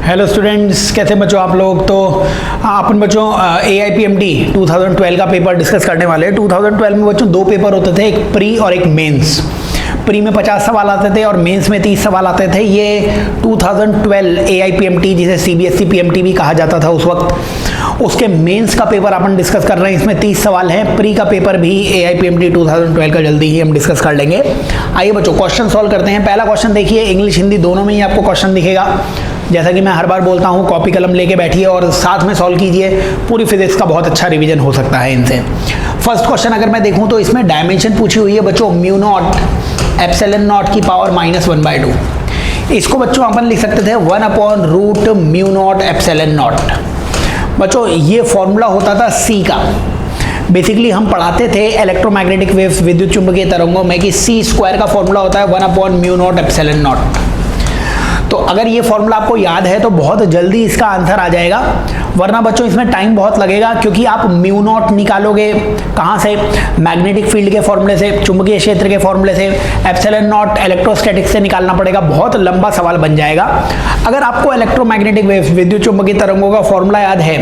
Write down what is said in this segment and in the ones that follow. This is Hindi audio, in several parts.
हेलो स्टूडेंट्स, कैसे बच्चों आप लोग। तो अपन बच्चों AIPMT 2012 का पेपर डिस्कस करने वाले हैं। 2012 में बच्चों दो पेपर होते थे, एक प्री और एक मेंस। प्री में 50 सवाल आते थे और मेंस में 30 सवाल आते थे। ये 2012 AIPMT जिसे CBSE PMT भी कहा जाता था उस वक्त, उसके मेंस का पेपर अपन डिस्कस कर रहे हैं। इसमें 30 सवाल हैं। प्री का पेपर भी AIPMT 2012 का जल्दी ही हम डिस्कस कर लेंगे। आइए बच्चों क्वेश्चन सॉल्व करते हैं। पहला क्वेश्चन देखिए, इंग्लिश हिंदी दोनों में ही आपको क्वेश्चन दिखेगा। जैसा कि मैं हर बार बोलता हूँ, कॉपी कलम लेके बैठिए और साथ में सॉल्व कीजिए। पूरी फिजिक्स का बहुत अच्छा रिवीजन हो सकता है इनसे। फर्स्ट क्वेश्चन अगर मैं देखूँ तो इसमें डायमेंशन पूछी हुई है बच्चों, म्यू नॉट एप्सिलॉन नॉट की पावर -1/2। इसको बच्चों अपन लिख सकते थे 1/रूट म्यू नॉट एप्सिलॉन नॉट। बच्चों ये फॉर्मूला होता था C का। बेसिकली हम पढ़ाते थे इलेक्ट्रोमैग्नेटिक वेव्स, विद्युत चुंबकीय तरंगों में, कि C² का फॉर्मूला होता है 1/म्यू नॉट एप्सिलॉन नॉट। तो अगर ये फॉर्मूला आपको याद है तो बहुत जल्दी इसका आंसर आ जाएगा, वरना बच्चों इसमें टाइम बहुत लगेगा, क्योंकि आप म्यू नॉट निकालोगे कहाँ से? मैग्नेटिक फील्ड के फॉर्मूले से, चुंबकीय क्षेत्र के फॉर्मूले से। एप्सिलॉन नॉट इलेक्ट्रोस्टैटिक्स से निकालना पड़ेगा, बहुत लंबा सवाल बन जाएगा। अगर आपको इलेक्ट्रोमैग्नेटिक वेव्स, विद्युत चुंबकीय तरंगों का फॉर्मूला याद है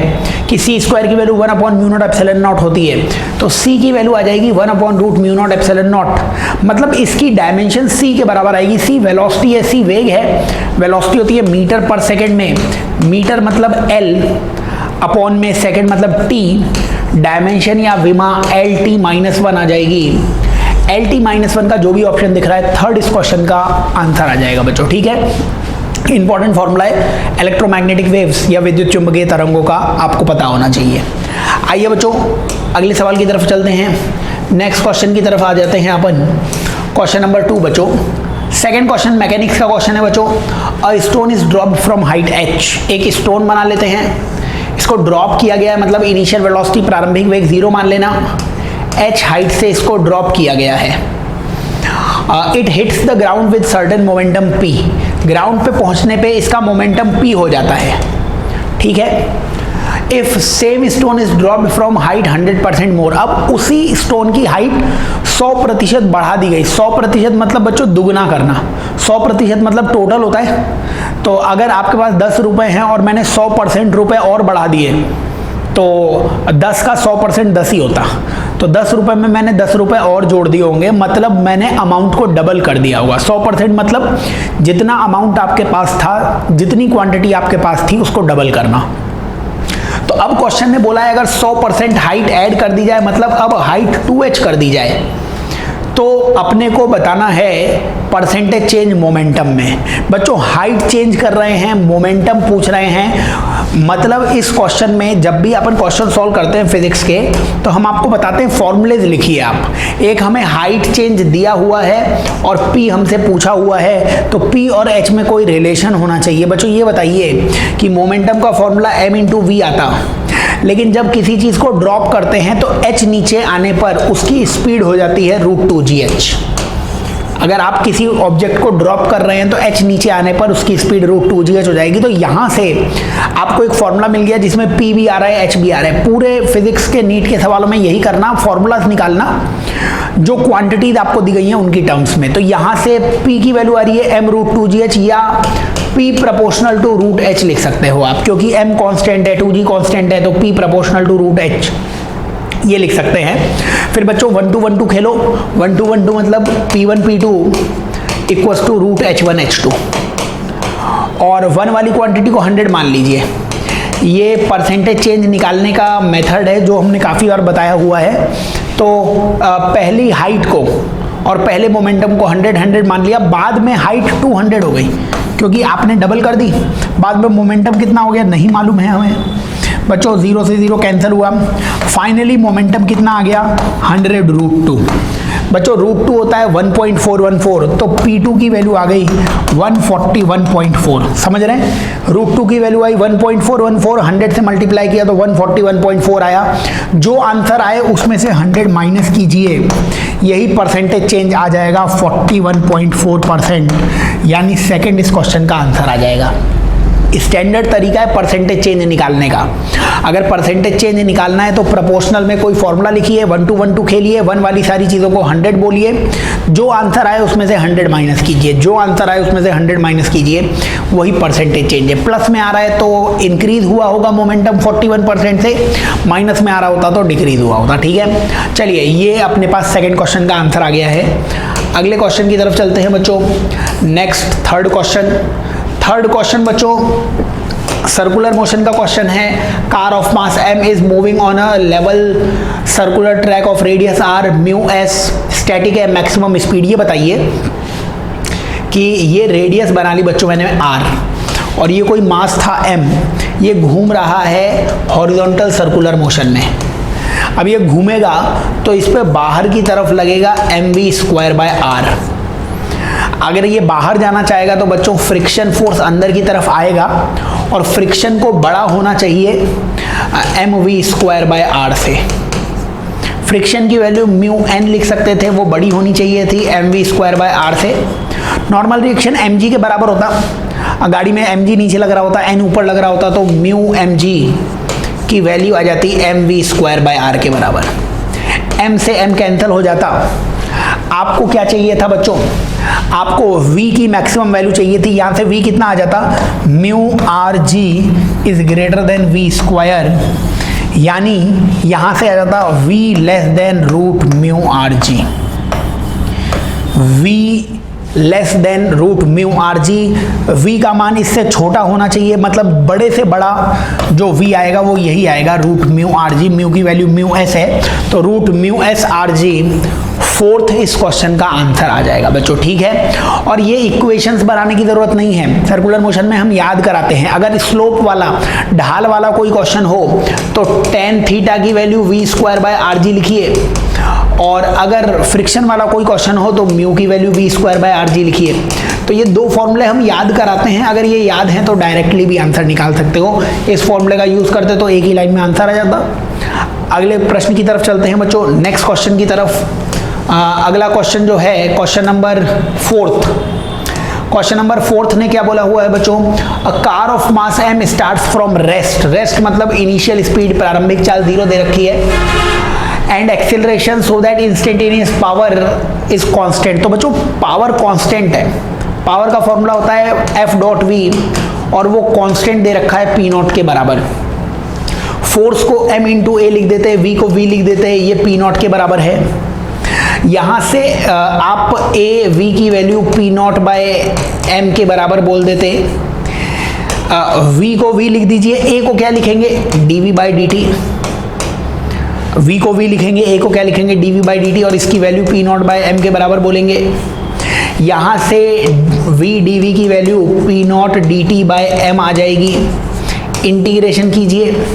कि C² की वैल्यू 1/म्यू नॉट एप्सिलॉन नॉट होती है, तो C की वैल्यू आ जाएगी 1/रूट म्यू नॉट एप्सिलॉन नॉट। मतलब इसकी डायमेंशन C के बराबर आएगी। C वेलोसिटी है, C वेग है। वेलोसिटी होती है मीटर पर सेकंड में, मीटर मतलब L अपॉन में सेकंड मतलब T। डायमेंशन या विमा LT-1 आ जाएगी। LT-1 का जो भी ऑप्शन दिख रहा है थर्ड इस क्वेश्चन का आंसर आ जाएगा बच्चों, ठीक है। इंपॉर्टेंट फॉर्मूला है इलेक्ट्रोमैग्नेटिक वेव्स या विद्युत चुंबकीय तरंगों का, आपको पता होना चाहिए। आइए बच्चों अगले सवाल की तरफ चलते हैं। नेक्स्ट क्वेश्चन की तरफ आ जाते हैं अपन। क्वेश्चन नंबर 2 बच्चों, सेकेंड क्वेश्चन मैकेनिक्स का क्वेश्चन है बच्चों। A stone is dropped from height h। एक स्टोन बना लेते हैं, इसको ड्रॉप किया गया है, मतलब इनिशियल वेलोसिटी प्रारंभिक वेग 0 मान लेना। h हाइट से इसको ड्रॉप किया गया है। It hits the ground with certain momentum p। Ground पे पहुंचने पे इसका मोमेंटम p हो जाता है, ठीक है। If same stone is dropped from height 100% मोर। अब उसी स्टोन की हाइट 100% बढ़ा दी गई। 100% मतलब बच्चों दुगना करना। 100% मतलब टोटल होता है। तो अगर आपके पास 10 रुपए हैं और मैंने 100% रुपए और बढ़ा दिए, तो 10 का 100% 10 ही होता। तो 10 रुपए में मैंने 10 रुपए और जोड़ दिए होंगे, मतलब मैंने अमाउंट को डबल कर दिया होगा। 100% मतलब जितना अमाउंट आपके पास था, जितनी क्वांटिटी आपके पास थी, उसको डबल करना। तो अब क्वेश्चन ने बोला है अगर 100% हाइट ऐड कर दी जाए, मतलब अब हाइट 2h कर दी जाए, तो अपने को बताना है परसेंटेज चेंज मोमेंटम में। बच्चों हाइट चेंज कर रहे हैं, मोमेंटम पूछ रहे हैं। मतलब इस क्वेश्चन में जब भी अपन क्वेश्चन सॉल्व करते हैं फिजिक्स के, तो हम आपको बताते हैं फॉर्मूलेज लिखिए आप। एक हमें हाइट चेंज दिया हुआ है और P हमसे पूछा हुआ है, तो P और H में कोई रिलेशन होना चाहिए। बच्चों ये बताइए कि मोमेंटम का फॉर्मूला m/v आता, लेकिन जब किसी चीज को ड्रॉप करते हैं तो h नीचे आने पर उसकी स्पीड हो जाती है √2gh। अगर आप किसी ऑब्जेक्ट को ड्रॉप कर रहे हैं तो h नीचे आने पर उसकी स्पीड √2gh हो जाएगी। तो यहां से आपको एक फॉर्मूला मिल गया जिसमें p भी आ रहा है, h भी आ रहा है। पूरे फिजिक्स के नीट के सवालों में यही करना, फॉर्मूलाज निकालना जो क्वांटिटीज आपको दी गई हैं उनकी टर्म्स में। तो यहां से p की वैल्यू आ रही है m√2gh, या p प्रोपोर्शनल टू √h लिख सकते हो आप, क्योंकि m कांस्टेंट है, 2g कांस्टेंट है, तो p प्रोपोर्शनल टू √h ये लिख सकते हैं। फिर बच्चों 1 to 1 2 खेलो। 1 to 1 2 मतलब p1 p2 equals to √h1 h2, और 1 वाली क्वांटिटी को 100 मान लीजिए। ये परसेंटेज चेंज निकालने का मेथड है जो हमने काफ़ी बार बताया हुआ है। तो पहली हाइट को और पहले मोमेंटम को 100 मान लिया, बाद में हाइट 200 हो गई क्योंकि आपने डबल कर दी। बाद में मोमेंटम कितना हो गया नहीं मालूम है हमें बच्चों, 0 से 0 कैंसिल हुआ। फाइनली मोमेंटम कितना आ गया 100√2। बच्चों √2 होता है 1.414, तो P2 की वैल्यू आ गई 141.4। समझ रहे हैं, √2 की वैल्यू आई 1.414, 100 से मल्टीप्लाई किया तो 141.4 आया। जो आंसर आए उसमें से 100 माइनस कीजिए, यही परसेंटेज चेंज आ जाएगा 41.4%, यानी सेकंड इस क्वेश्चन का आंसर आ जाएगा। स्टैंडर्ड तरीका है परसेंटेज चेंज निकालने का। अगर परसेंटेज चेंज निकालना है तो प्रोपोर्शनल में कोई फॉर्मूला लिखिए, 1 to 1 2 खेलिए, 1 वाली सारी चीज़ों को 100 बोलिए, जो आंसर आए उसमें से 100 माइनस कीजिए, जो आंसर आए उसमें से 100 माइनस कीजिए, वही परसेंटेज चेंज है। प्लस में आ रहा है तो इंक्रीज हुआ होगा मोमेंटम 41% से, माइनस में आ रहा होता तो डिक्रीज हुआ होता। ठीक है, चलिए ये अपने पास सेकेंड क्वेश्चन का आंसर आ गया है। अगले क्वेश्चन की तरफ चलते हैं बच्चों। नेक्स्ट थर्ड क्वेश्चन बच्चों सर्कुलर मोशन का क्वेश्चन है। Car of mass m is moving on a level circular track of radius r mu s, static है, मैक्सिमम स्पीड। ये बताइए कि ये रेडियस बना ली बच्चों मैंने r, और ये कोई मास था m, ये घूम रहा है हॉरिजॉन्टल सर्कुलर मोशन में। अब ये घूमेगा तो इस पे बाहर की तरफ लगेगा mv²/r। अगर ये बाहर जाना चाहेगा तो बच्चों फ्रिक्शन फोर्स अंदर की तरफ आएगा, और फ्रिक्शन को बड़ा होना चाहिए mv²/r से। फ्रिक्शन की वैल्यू म्यू n लिख सकते थे, वो बड़ी होनी चाहिए थी mv²/r से। नॉर्मल रिएक्शन mg के बराबर होता, गाड़ी में mg नीचे लग रहा होता, n ऊपर लग रहा होता, तो म्यू mg की वैल्यू आ जाती mv²/r के बराबर। m से m कैंसिल हो जाता। आपको क्या चाहिए था बच्चों, आपको v की मैक्सिमम वैल्यू चाहिए थी। यहाँ से v कितना आ जाता, mu R G is greater than v², यानी यहाँ से आ जाता v less than root mu R G, v less than root mu R G. v का मान इससे छोटा होना चाहिए, मतलब बड़े से बड़ा जो v आएगा वो यही आएगा, root mu R G. Mu की वैल्यू म्यू s है, तो root mu s R G fourth इस क्वेश्चन का आंसर आ जाएगा बच्चों। ठीक है, और ये इक्वेशंस बनाने की जरूरत नहीं है, सर्कुलर मोशन में हम याद कराते हैं। अगर स्लोप वाला, ढाल वाला कोई क्वेश्चन हो तो tan थीटा की वैल्यू v²/rg लिखिए, और अगर फ्रिक्शन वाला कोई क्वेश्चन हो तो म्यू की वैल्यू v²/rg लिखिए। तो ये दो फॉर्मूले हम याद कराते हैं, अगर ये याद हैं तो डायरेक्टली भी आंसर निकाल सकते हो। इस फॉर्मूले का यूज करते तो एक ही लाइन में आंसर आ जाता। अगले प्रश्न की तरफ चलते हैं बच्चों, नेक्स्ट क्वेश्चन की तरफ। अगला क्वेश्चन जो है क्वेश्चन नंबर 4। क्वेश्चन नंबर 4 ने क्या बोला हुआ है बच्चों, a car of mass m starts from rest, rest मतलब इनिशियल स्पीड, प्रारंभिक चाल 0 दे रखी है, and acceleration so that instantaneous power is constant. तो बच्चों पावर कांस्टेंट है, पावर का फॉर्मूला होता है F.V, और वो कांस्टेंट दे रखा है P0 के बराबर। फोर्स को m इंटू ए लिख देते हैं, v को v लिख देते हैं, ये P0 के बराबर है। यहाँ से आप a v की वैल्यू P0/m के बराबर बोल देते, v को v लिख दीजिए, a को क्या लिखेंगे dv/dt, v को v लिखेंगे, a को क्या लिखेंगे dv/dt, और इसकी वैल्यू P0/m के बराबर बोलेंगे। यहाँ से v dv की वैल्यू P0/dt/m आ जाएगी। इंटीग्रेशन कीजिए,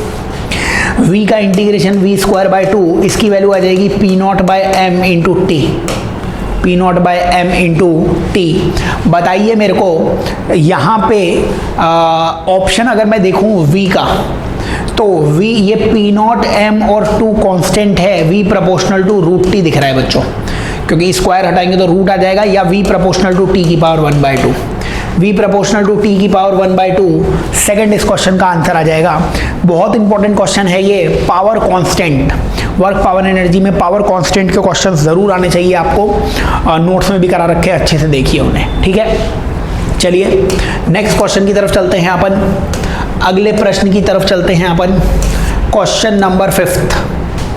v का इंटीग्रेशन v²/2, इसकी वैल्यू आ जाएगी P0/m into T, P0/m into T. बताइए मेरे को यहाँ पे ऑप्शन अगर मैं देखूँ v का, तो v ये P0m और 2 कांस्टेंट है, v proportional to root T दिख रहा है बच्चों, क्योंकि स्क्वायर हटाएंगे तो रूट आ जाएगा, या v प्रोपोर्शनल टू टी की power 1/2, v proportional to T की पावर 1/2 सेकंड इस क्वेश्चन का आंसर आ जाएगा। बहुत इंपॉर्टेंट क्वेश्चन है ये, power constant, work power energy में पावर कांस्टेंट के क्वेश्चन जरूर आने चाहिए आपको, नोट्स में भी करा रखे हैं, अच्छे से देखिए उन्हें। ठीक है, चलिए नेक्स्ट क्वेश्चन की तरफ चलते हैं अपन, अगले प्रश्न की तरफ चलते हैं अपन, क्वेश्चन नंबर 5।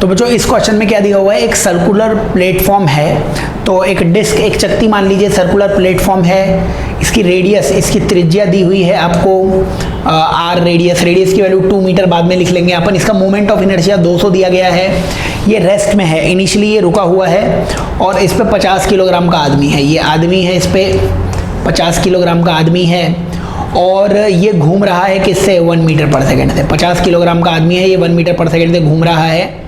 तो बच्चों इस क्वेश्चन में क्या दिया हुआ है, एक सर्कुलर प्लेटफॉर्म है, तो एक डिस्क, एक चक्ति मान लीजिए सर्कुलर प्लेटफॉर्म है, इसकी रेडियस, इसकी त्रिज्या दी हुई है आपको r रेडियस, रेडियस की वैल्यू 2 मीटर बाद में लिख लेंगे अपन। इसका मोमेंट ऑफ इनर्शिया 200 दिया गया है, ये रेस्ट में है, इनिशियली ये रुका हुआ है, और इस पे 50 किलोग्राम का आदमी है, ये आदमी है, इस पे 50 किलोग्राम का आदमी है, और ये घूम रहा है किससे, 1 मीटर पर सेकेंड से। 50 किलोग्राम का आदमी है, ये 1 मीटर पर सेकेंड से घूम रहा है।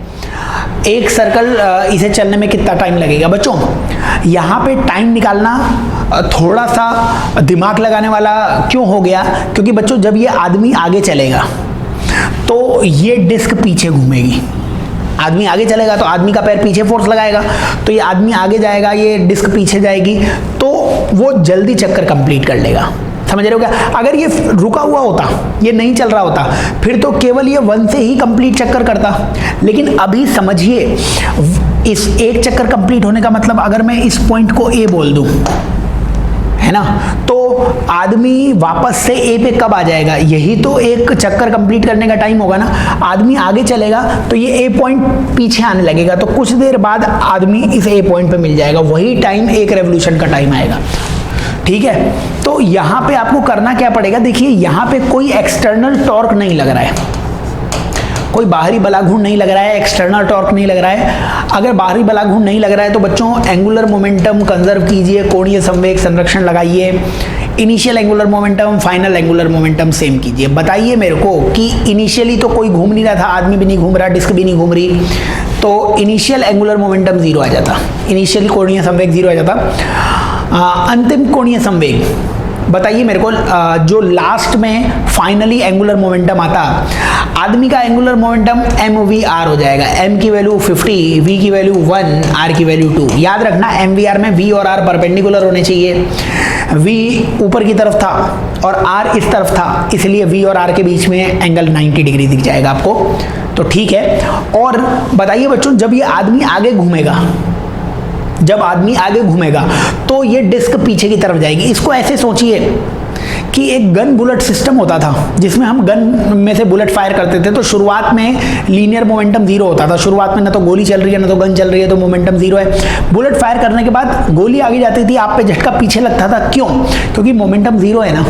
एक सर्कल इसे चलने में कितना टाइम लगेगा बच्चों, यहाँ पे टाइम निकालना थोड़ा सा दिमाग लगाने वाला क्यों हो गया, क्योंकि बच्चों जब ये आदमी आगे चलेगा तो ये डिस्क पीछे घूमेगी, आदमी आगे चलेगा तो आदमी का पैर पीछे फोर्स लगाएगा, तो ये आदमी आगे जाएगा, ये डिस्क पीछे जाएगी, तो वो जल्दी चक्कर कंप्लीट कर लेगा। समझ रहे हो क्या? अगर ये रुका हुआ होता, ये नहीं चल रहा होता, फिर तो केवल ये 1 से ही कंप्लीट चक्कर करता। लेकिन अभी समझिए, इस एक चक्कर कंप्लीट होने का मतलब, अगर मैं इस पॉइंट को ए बोल दूं, है ना, तो आदमी वापस से ए पे कब आ जाएगा? यही तो एक चक्कर कंप्लीट करने का टाइम होगा ना। आदमी आगे चलेगा तो ये ए पॉइंट पीछे आने लगेगा, तो कुछ देर बाद आदमी इस ए पॉइंट पे मिल जाएगा। वही टाइम एक रेवोल्यूशन का टाइम आएगा। ठीक है, तो यहां पे आपको करना क्या पड़ेगा? देखिए, यहां पे कोई एक्सटर्नल टॉर्क नहीं लग रहा है, कोई बाहरी बलाघूर्ण नहीं लग रहा है, एक्सटर्नल टॉर्क नहीं लग रहा है। अगर बाहरी बलाघूर्ण नहीं लग रहा है तो बच्चों एंगुलर मोमेंटम कंजर्व कीजिए, कोणीय संवेग संरक्षण लगाइए, initial angular momentum, final angular momentum same कीजिए। बताइए मेरे को कि इनिशियली तो कोई घूम नहीं रहा था, आदमी भी नहीं घूम रहा, डिस्क भी नहीं घूम रही, तो इनिशियल एंगुलर मोमेंटम 0 आ जाता, इनिशियल कोणीय संवेग 0 आ जाता। अंतिम कोणीय संवेग बताइए मेरे को, जो लास्ट में फाइनली एंगुलर मोमेंटम आता, आदमी का एंगुलर मोमेंटम mvr हो जाएगा। m की वैल्यू 50, v की वैल्यू 1, r की वैल्यू 2। याद रखना mvr में v और r परपेंडिकुलर होने चाहिए। v ऊपर की तरफ था और r इस तरफ था, इसलिए v और r के बीच में एंगल 90 डिग्री दिख जाएगा आपको, तो ठीक है। और बताइए बच्चों, जब ये आदमी आगे घूमेगा, जब आदमी आगे घूमेगा तो ये डिस्क पीछे की तरफ जाएगी। इसको ऐसे सोचिए कि एक गन बुलेट सिस्टम होता था, जिसमें हम गन में से बुलेट फायर करते थे, तो शुरुआत में लीनियर मोमेंटम 0 होता था। शुरुआत में ना तो गोली चल रही है ना तो गन चल रही है, तो मोमेंटम 0 है। बुलेट फायर करने के बाद गोली आगे जाती थी, आप पे झटका पीछे लगता था। क्यों? क्योंकि मोमेंटम 0 है ना।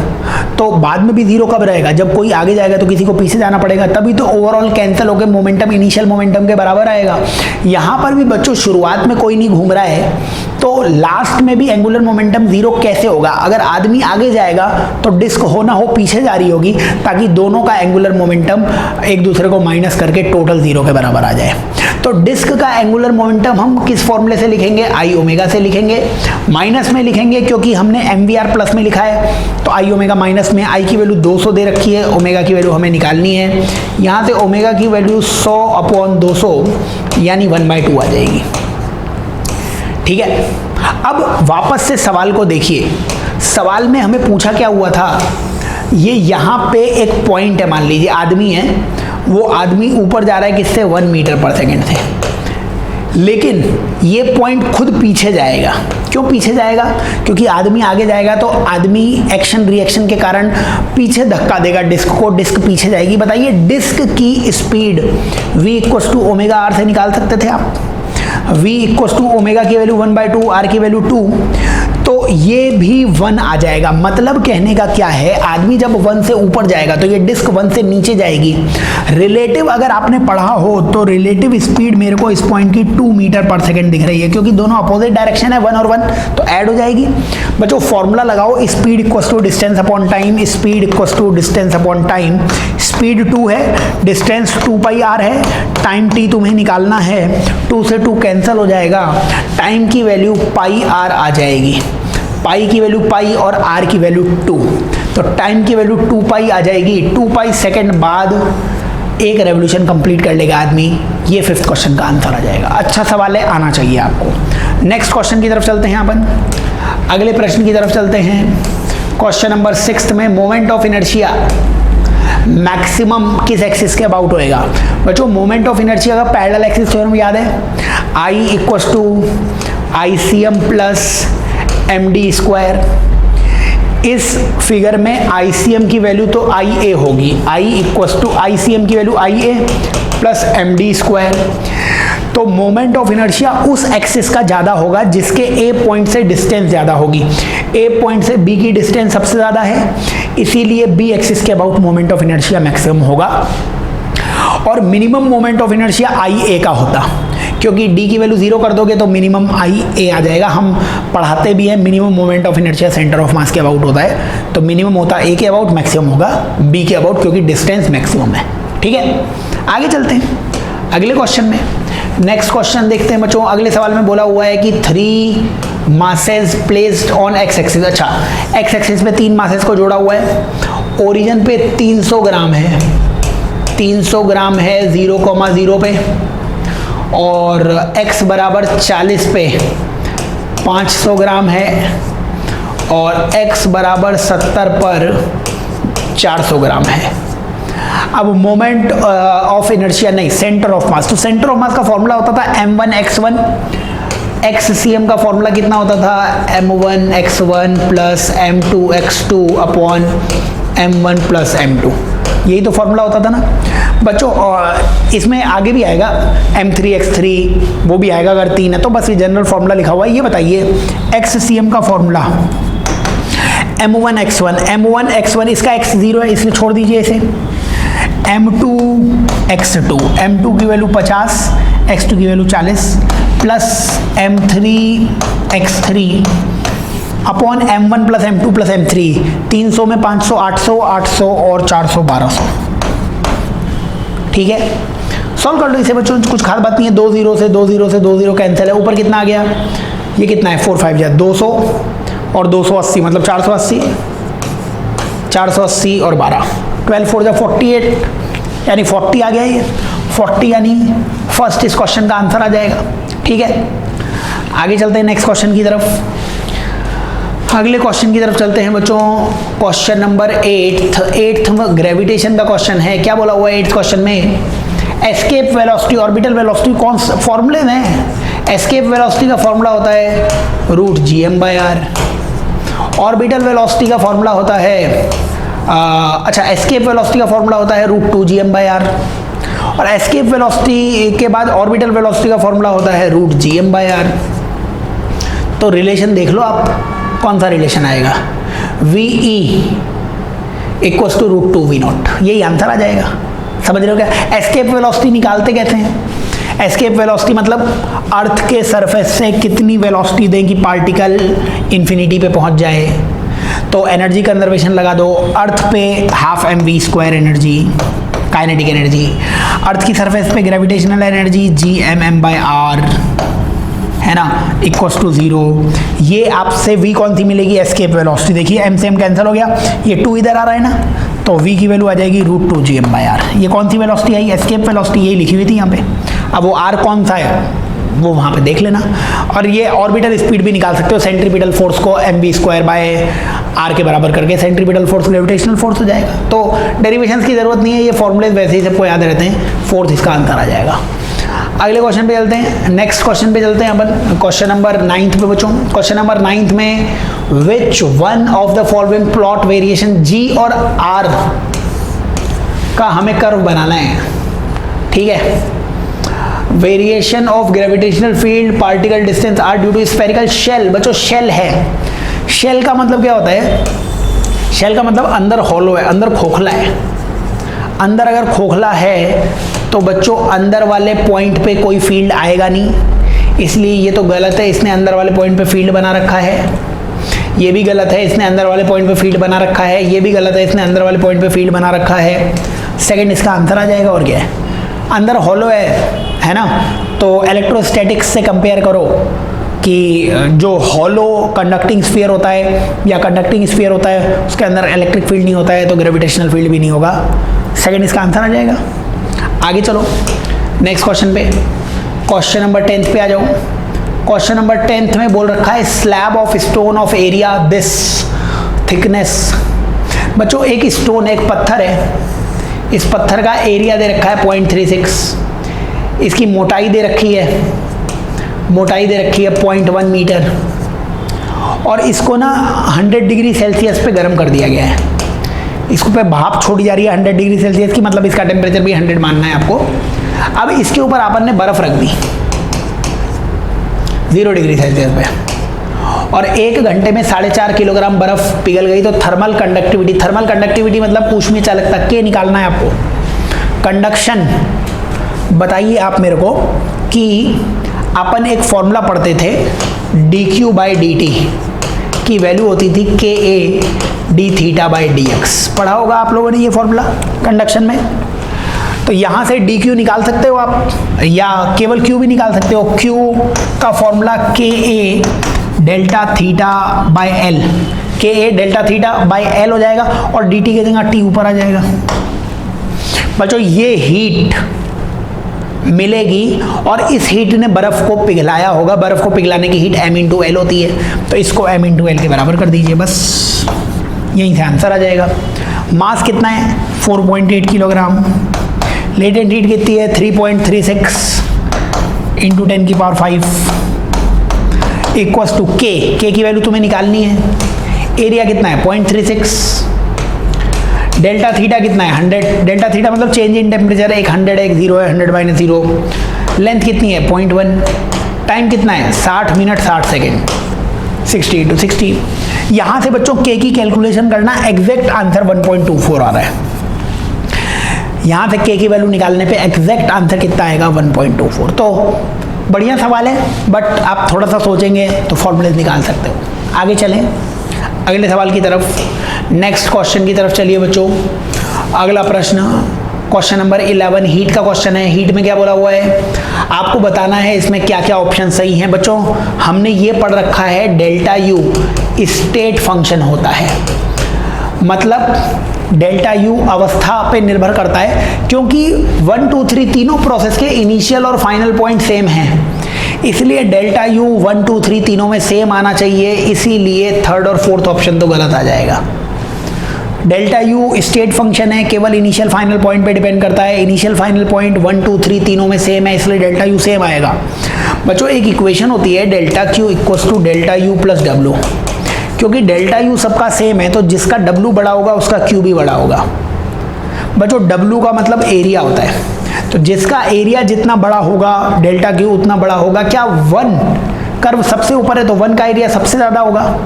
तो बाद में भी 0 कब रहेगा? जब कोई आगे जाएगा तो किसी को पीछे जाना पड़ेगा, तभी तो ओवरऑल कैंसिल होकर मोमेंटम इनिशियल मोमेंटम के बराबर आएगा। यहाँ पर भी बच्चों शुरुआत में कोई नहीं घूम रहा है, तो लास्ट में भी एंगुलर मोमेंटम 0 कैसे होगा? अगर आदमी आगे जाएगा तो डिस्क हो ना हो पीछे जा रही होगी, ताकि दोनों का एंगुलर मोमेंटम एक दूसरे को माइनस करके टोटल 0 के बराबर आ जाए। तो डिस्क का एंगुलर मोमेंटम हम किस फॉर्मूले से लिखेंगे? आई ओमेगा से लिखेंगे। माइनस में लिखेंगे क्योंकि हमने mvr प्लस में लिखा है, तो आई ओमेगा माइनस में। आई की वैल्यू 200 दे रखी है, ओमेगा की वैल्यू हमें निकालनी है। यहाँ से ओमेगा की वैल्यू 100/200 यानी 1/2 आ जाएगी। ठीक है, अब वापस से सवाल को देखिए। सवाल में हमें पूछा क्या हुआ था? ये यहाँ पे एक पॉइंट है, मान लीजिए आदमी है, वो आदमी ऊपर जा रहा है किससे? 1 मीटर पर सेकेंड से, लेकिन ये पॉइंट खुद पीछे जाएगा। क्यों पीछे जाएगा? क्योंकि आदमी आगे जाएगा तो आदमी एक्शन रिएक्शन के कारण पीछे धक्का देगा डिस्क को, डिस्क पीछे जाएगी। बताइए, डिस्क की स्पीड v = ओमेगा r से निकाल सकते थे आप। v = ओमेगा की वैल्यू 1/2, r की वैल्यू 2, तो ये भी 1 आ जाएगा। मतलब कहने का क्या है, आदमी जब 1 से ऊपर जाएगा तो ये डिस्क 1 से नीचे जाएगी। रिलेटिव अगर आपने पढ़ा हो तो रिलेटिव स्पीड मेरे को इस पॉइंट की 2 मीटर पर सेकेंड दिख रही है, क्योंकि दोनों अपोजिट डायरेक्शन है, 1 और 1, तो ऐड हो जाएगी। बच्चों फॉर्मूला लगाओ, speed = distance upon time, speed = distance upon time. Speed 2 है, डिस्टेंस 2πr है, टाइम t तुम्हें निकालना है, 2 से 2 कैंसिल हो जाएगा, टाइम की वैल्यू πr आ जाएगी। पाई की वैल्यू पाई और r की वैल्यू 2, तो टाइम की वैल्यू 2π आ जाएगी। 2π सेकेंड बाद एक रेवोल्यूशन कंप्लीट कर लेगा आदमी। ये 5th क्वेश्चन का आंसर आ जाएगा। अच्छा सवाल है, आना चाहिए आपको। नेक्स्ट क्वेश्चन की तरफ चलते हैं अपन, अगले प्रश्न की तरफ चलते हैं। क्वेश्चन नंबर 6 में मोमेंट ऑफ इनर्शिया मैक्सिमम किस एक्सिस के अबाउट होएगा? बच्चों मोमेंट ऑफ इनर्शिया का पैरेलल एक्सिस थ्योरम याद है, I = ICM + md²। इस फिगर में ICM की वैल्यू तो IA होगी, I = ICM की वैल्यू IA + md²। तो मोमेंट ऑफ इनर्शिया उस एक्सिस का ज्यादा होगा जिसके A पॉइंट से डिस्टेंस ज्यादा होगी। A पॉइंट से B की डिस्टेंस सबसे ज्यादा है, इसीलिए B एक्सिस के about moment of inertia maximum होगा। और minimum moment of inertia IA का होता, क्योंकि D की वैल्यू 0 कर दोगे तो मिनिमम IA आ जाएगा। हम पढ़ाते भी हैं minimum moment of inertia centre of mass के अबाउट होता है, तो मिनिमम होता है A के अबाउट, मैक्सिमम होगा B के अबाउट, क्योंकि डिस्टेंस मैक्सिमम है। ठीक है, आगे चलते हैं अगले क्वेश्चन में। नेक्स्ट क्वेश्चन देखते हैं बच्चों। अगले सवाल में बोला हुआ है कि 3 masses placed on x axis. अच्छा, एक्स एक्सिस पे 3 मासेस को जोड़ा हुआ है। ओरिजिन पे 300 ग्राम है, 300 ग्राम है 0,0 पे, और x = 40 पे 500 ग्राम है, और x बराबर 70 पर 400 ग्राम है। अब मोमेंट ऑफ इनर्शिया नहीं, सेंटर ऑफ मास। तो सेंटर ऑफ मास का फॉर्मूला होता था m1x1, xcm का फॉर्मूला कितना होता था, m1x1 plus m2x2 upon m1 plus m2। यही तो फॉर्मूला होता था ना बच्चों। इसमें आगे भी आएगा m3x3, वो भी आएगा अगर 3 है तो। बस ये जनरल फॉर्मूला लिखा हुआ है। ये बताइए xcm का फॉर्मूला m1x1 इसका x0 है इसलिए छोड़ दीजिए इसे। m2x2, m2 की वैल्यू 50, x2 की value 40 plus m3x3 upon m1 plus m2 plus m3। 300 में 500, 800, 800 और 400, 1200। ठीक है, सॉल्व कर लो इसे बच्चों, कुछ खास बात नहीं है। 2 0 से 2 0 से 2 0 कैंसिल है। ऊपर कितना आ गया, ये कितना है 4 5 200 और 280 मतलब 480, 480 और 12, 12 4 48 यानी 40 आ गया। ये 40 यानी फर्स्ट इस क्वेश्चन का आंसर आ जाएगा। ठीक है, आगे चलते हैं नेक्स्ट क्वेश्चन की तरफ। अगले क्वेश्चन की तरफ चलते हैं बच्चों। क्वेश्चन नंबर 8 में ग्रेविटेशन का क्वेश्चन है। क्या बोला हुआ है 8th क्वेश्चन में, एस्केप वेलोसिटी, ऑर्बिटल वेलोसिटी, कौन सा फॉर्मूले हैं। एस्केप वेलोसिटी का फॉर्मूला होता है √gm/r। ऑर्बिटल वेलोसिटी का फॉर्मूला होता है एस्केप वेलोसिटी का फॉर्मूला होता है √2gm/r। और एस्केप वेलोसिटी के बाद ऑर्बिटल वेलोसिटी का फॉर्मूला होता है √gm/r। तो रिलेशन देख लो आप, कौन सा रिलेशन आएगा, VE इक्वल्स टू √2v0, यही आंसर आ जाएगा। समझ रहे हो क्या। एस्केप वेलोसिटी निकालते कैसे हैं, एस्केप वेलोसिटी मतलब अर्थ के सरफेस से कितनी वेलोसिटी दें कि पार्टिकल इन्फिनिटी पे पहुंच जाए। तो एनर्जी कंजर्वेशन लगा दो, अर्थ पे ½ mv² एनर्जी, काइनेटिक एनर्जी, अर्थ की सरफेस पे ग्रेविटेशनल एनर्जी gmm/r है ना, इक्वल्स टू 0। ये आपसे v कौन सी मिलेगी, एस्केप वेलोसिटी। देखिए m से m कैंसिल हो गया, ये 2 इधर आ रहा है ना, तो v की वैल्यू आ जाएगी √2gm/r। ये कौन सी वेलोसिटी आई, एस्केप वेलोसिटी, यही लिखी हुई थी यहाँ पे। अब वो r कौन सा है वो वहाँ पे देख लेना। और ये ऑर्बिटल स्पीड भी निकाल सकते हो, सेंट्रीपिटल फोर्स को mv²/r के बराबर करके सेंट्रीपिटल फोर्स ग्रेविटेशनल फोर्स हो जाएगा। तो डेरिवेशंस की जरूरत नहीं है, ये फॉर्मूले वैसे ही सबको याद रहते हैं। 4th इसका आंसर आ जाएगा। अगले क्वेश्चन पे चलते हैं, नेक्स्ट क्वेश्चन पे चलते हैं अपन, क्वेश्चन नंबर 9 पे बच्चों। क्वेश्चन नंबर 9 में which one of the following plot variation G और R का हमें कर्व बनाना है। ठीक है, variation of gravitational field particle distance R due to spherical shell. बच्चों शेल है, शेल का मतलब क्या होता है, शेल का मतलब अंदर हॉलो है, अंदर खोखला है। अंदर अगर खोखला है तो बच्चों अंदर वाले पॉइंट पे कोई फील्ड आएगा नहीं, इसलिए ये तो गलत है, इसने अंदर वाले पॉइंट पे फील्ड बना रखा है। ये भी गलत है, इसने अंदर वाले पॉइंट पे फील्ड बना रखा है। ये भी गलत है, इसने अंदर वाले पॉइंट पे फील्ड बना रखा है। सेकंड इसका आंसर आ जाएगा। और क्या है, अंदर हॉलो है ना। तो इलेक्ट्रोस्टैटिक्स से कंपेयर करो कि जो हॉलो कंडक्टिंग स्फीयर होता है या कंडक्टिंग स्फीयर होता है उसके अंदर इलेक्ट्रिक फील्ड नहीं होता है, तो ग्रेविटेशनल फील्ड भी नहीं होगा। सेकंड इसका आंसर आ जाएगा। आगे चलो नेक्स्ट क्वेश्चन पे, क्वेश्चन नंबर 10 पे आ जाओ। क्वेश्चन नंबर 10 में बोल रखा है slab of stone of area this thickness. बच्चों एक स्टोन, एक पत्थर है, इस पत्थर का एरिया दे रखा है 0.36, इसकी मोटाई दे रखी है 0.1 मीटर, और इसको ना 100 डिग्री सेल्सियस पे गर्म कर दिया गया है। इसको पे भाप छोड़ी जा रही है 100 डिग्री सेल्सियस की, मतलब इसका टेम्परेचर भी 100 मानना है आपको। अब इसके ऊपर अपन ने बर्फ रख दी 0 डिग्री सेल्सियस पे, और 1 घंटे में 4.5 किलोग्राम बर्फ पिघल गई। तो थर्मल कंडक्टिविटी मतलब ऊष्मीय चालकता के निकालना है आपको। कंडक्शन बताइए आप मेरे को कि अपन एक फॉर्मूला पढ़ते थे dq/dt की वैल्यू होती थी Ka dθ/dx। पढ़ा होगा आप लोगों ने ये फॉर्मूला कंडक्शन में। तो यहाँ से dq निकाल सकते हो आप, या केवल q भी निकाल सकते हो। q का formula Ka Δθ/L, Ka Δθ/L हो जाएगा, और dt के जगह t ऊपर आ जाएगा। बच्चों ये हीट मिलेगी और इस हीट ने बर्फ को पिघलाया होगा। बर्फ को पिघलाने की हीट m इंटू एल होती है, तो इसको m इंटू एल के बराबर कर दीजिए, बस यहीं से आंसर आ जाएगा। मास कितना है 4.8 किलोग्राम, लेटेंट हीट कितनी है 3.36 इंटू 10 की पावर 5 इक्वल्स टू के की वैल्यू तुम्हें निकालनी है। एरिया कितना है 0.36, डेल्टा थीटा कितना है 100, डेल्टा थीटा मतलब चेंज इन टेम्परेचर, एक 100 है एक 0 है, 100 माइनस 0। लेंथ कितनी है 0.1, टाइम कितना है 60 मिनट 60 सेकेंड, 60 इंटू 60। यहाँ से बच्चों के की कैलकुलेशन करना, एग्जैक्ट आंसर 1.24 आ रहा है। यहाँ से के की वैल्यू निकालने पे एग्जैक्ट आंसर कितना आएगा 1.24। तो बढ़िया सवाल है, बट आप थोड़ा सा सोचेंगे तो फॉर्मूलेज निकाल सकते हो। आगे चलें अगले सवाल की तरफ, नेक्स्ट क्वेश्चन की तरफ चलिए बच्चों। अगला प्रश्न क्वेश्चन नंबर 11 हीट का क्वेश्चन है। हीट में क्या बोला हुआ है, आपको बताना है इसमें क्या क्या ऑप्शन सही हैं। बच्चों हमने ये पढ़ रखा है डेल्टा यू स्टेट फंक्शन होता है, मतलब डेल्टा यू अवस्था पे निर्भर करता है, क्योंकि 1 2 3 तीनों प्रोसेस के इनिशियल और फाइनल पॉइंट सेम हैं, इसलिए डेल्टा यू 1 2 3 तीनों में सेम आना चाहिए, इसीलिए थर्ड और फोर्थ ऑप्शन तो गलत आ जाएगा। डेल्टा यू स्टेट फंक्शन है, केवल इनिशियल फाइनल पॉइंट पे डिपेंड करता है, इनिशियल फाइनल पॉइंट 1 2 3 तीनों में सेम है, इसलिए डेल्टा यू सेम आएगा। बच्चों एक इक्वेशन होती है delta Q equals to delta U plus W, क्योंकि डेल्टा यू सबका सेम है तो जिसका डब्ल्यू बड़ा होगा उसका क्यू भी बड़ा होगा। बच्चों डब्ल्यू का मतलब एरिया होता है, तो जिसका एरिया जितना बड़ा होगा डेल्टा क्यू उतना बड़ा होगा। क्या 1 कर्व सबसे ऊपर है तो 1 का एरिया सबसे ज़्यादा होगा,